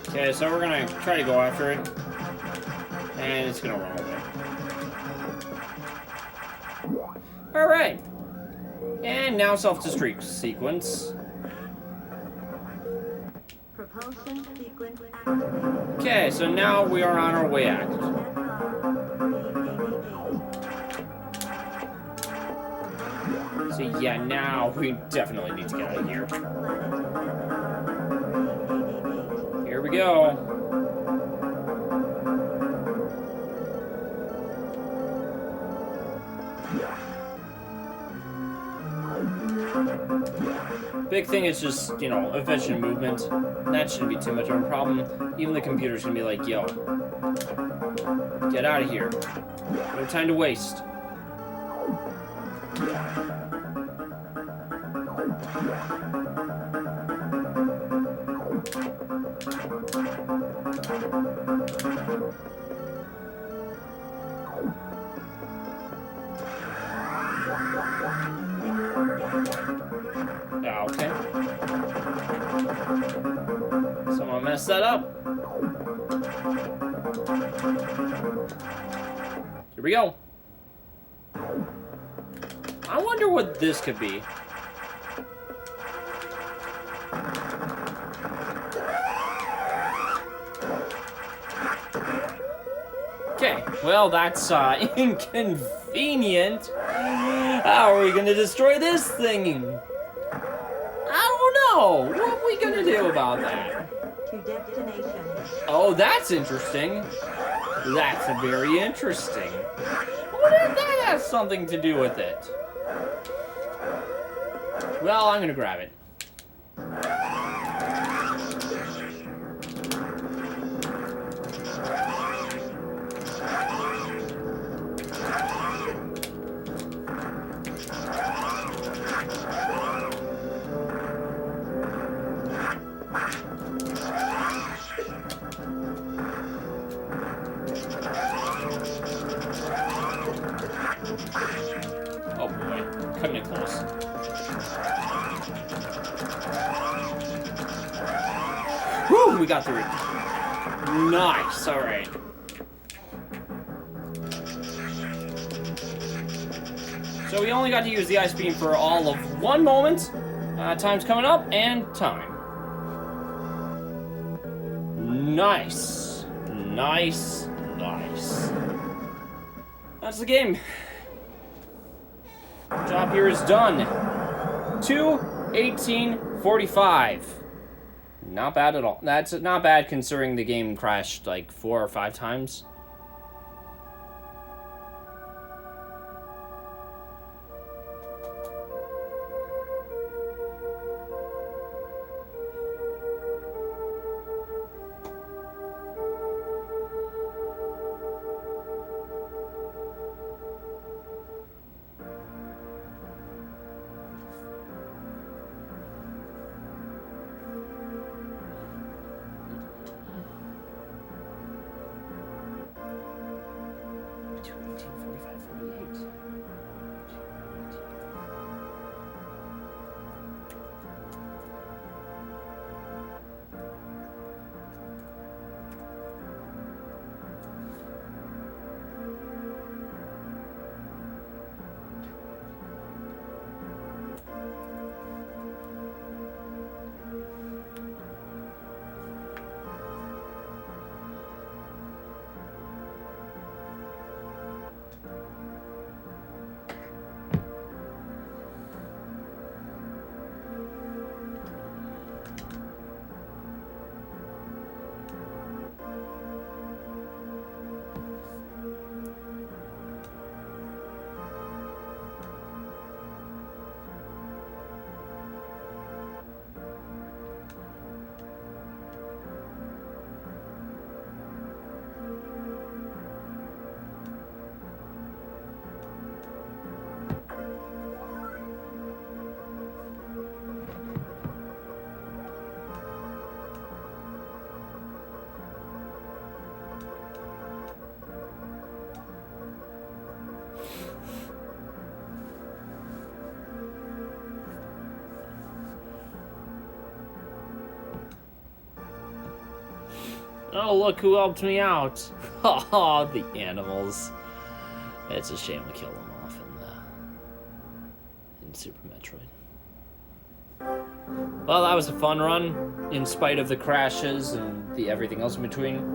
Okay, so we're gonna try to go after it. And it's gonna run away. Alright. And now self-destruct sequence. Propulsion sequence activated. Okay, so now we are on our way out. So yeah, now we definitely need to get out of here. Here we go. Big thing is just, you know, efficient movement. That shouldn't be too much of a problem. Even the computer's gonna be like, yo, get out of here. No time to waste. Okay. Someone messed that up. Here we go. I wonder what this could be. Okay, well, that's inconvenient. How are we gonna destroy this thing? I don't know. What are we gonna do about that? To destination. Oh, that's interesting. That's very interesting. I wonder if that has something to do with it. Well, I'm gonna grab it. Oh boy, cutting it close. Woo, we got through it. Nice, alright. So we only got to use the ice beam for all of one moment. Time's coming up, and time. Nice. Nice. Nice. That's the game. Job here is done. 2:18:45. Not bad at all. That's not bad considering the game crashed like 4 or 5 times. Oh, look who helped me out. Oh, the animals. It's a shame we killed them off in Super Metroid. Well, that was a fun run, in spite of the crashes and the everything else in between.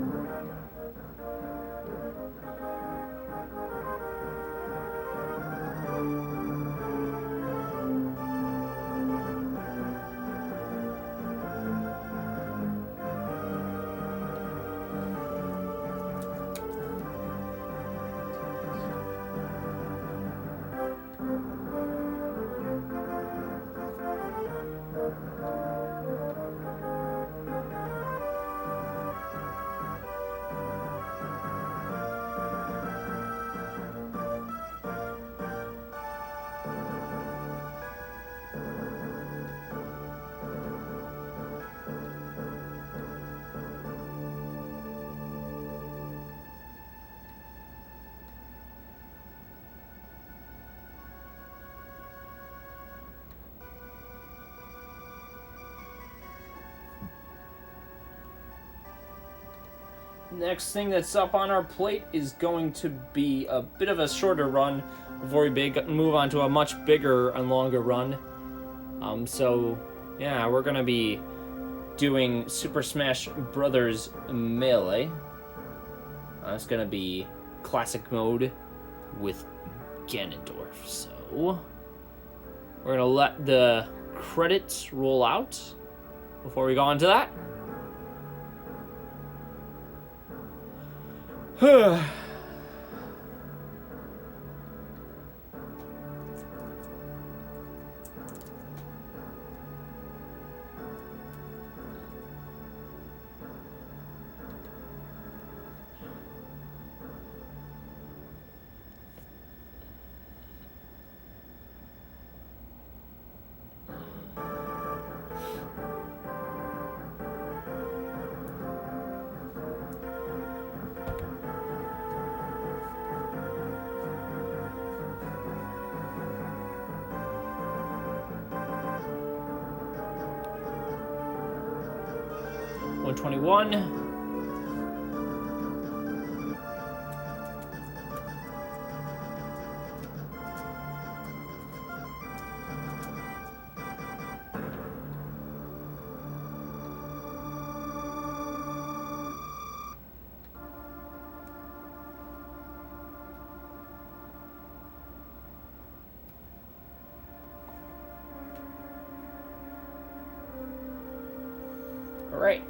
Next thing that's up on our plate is going to be a bit of a shorter run before we move on to a much bigger and longer run. So, yeah, we're going to be doing Super Smash Brothers Melee. It's going to be classic mode with Ganondorf. So, we're going to let the credits roll out before we go on to that. $121. All right.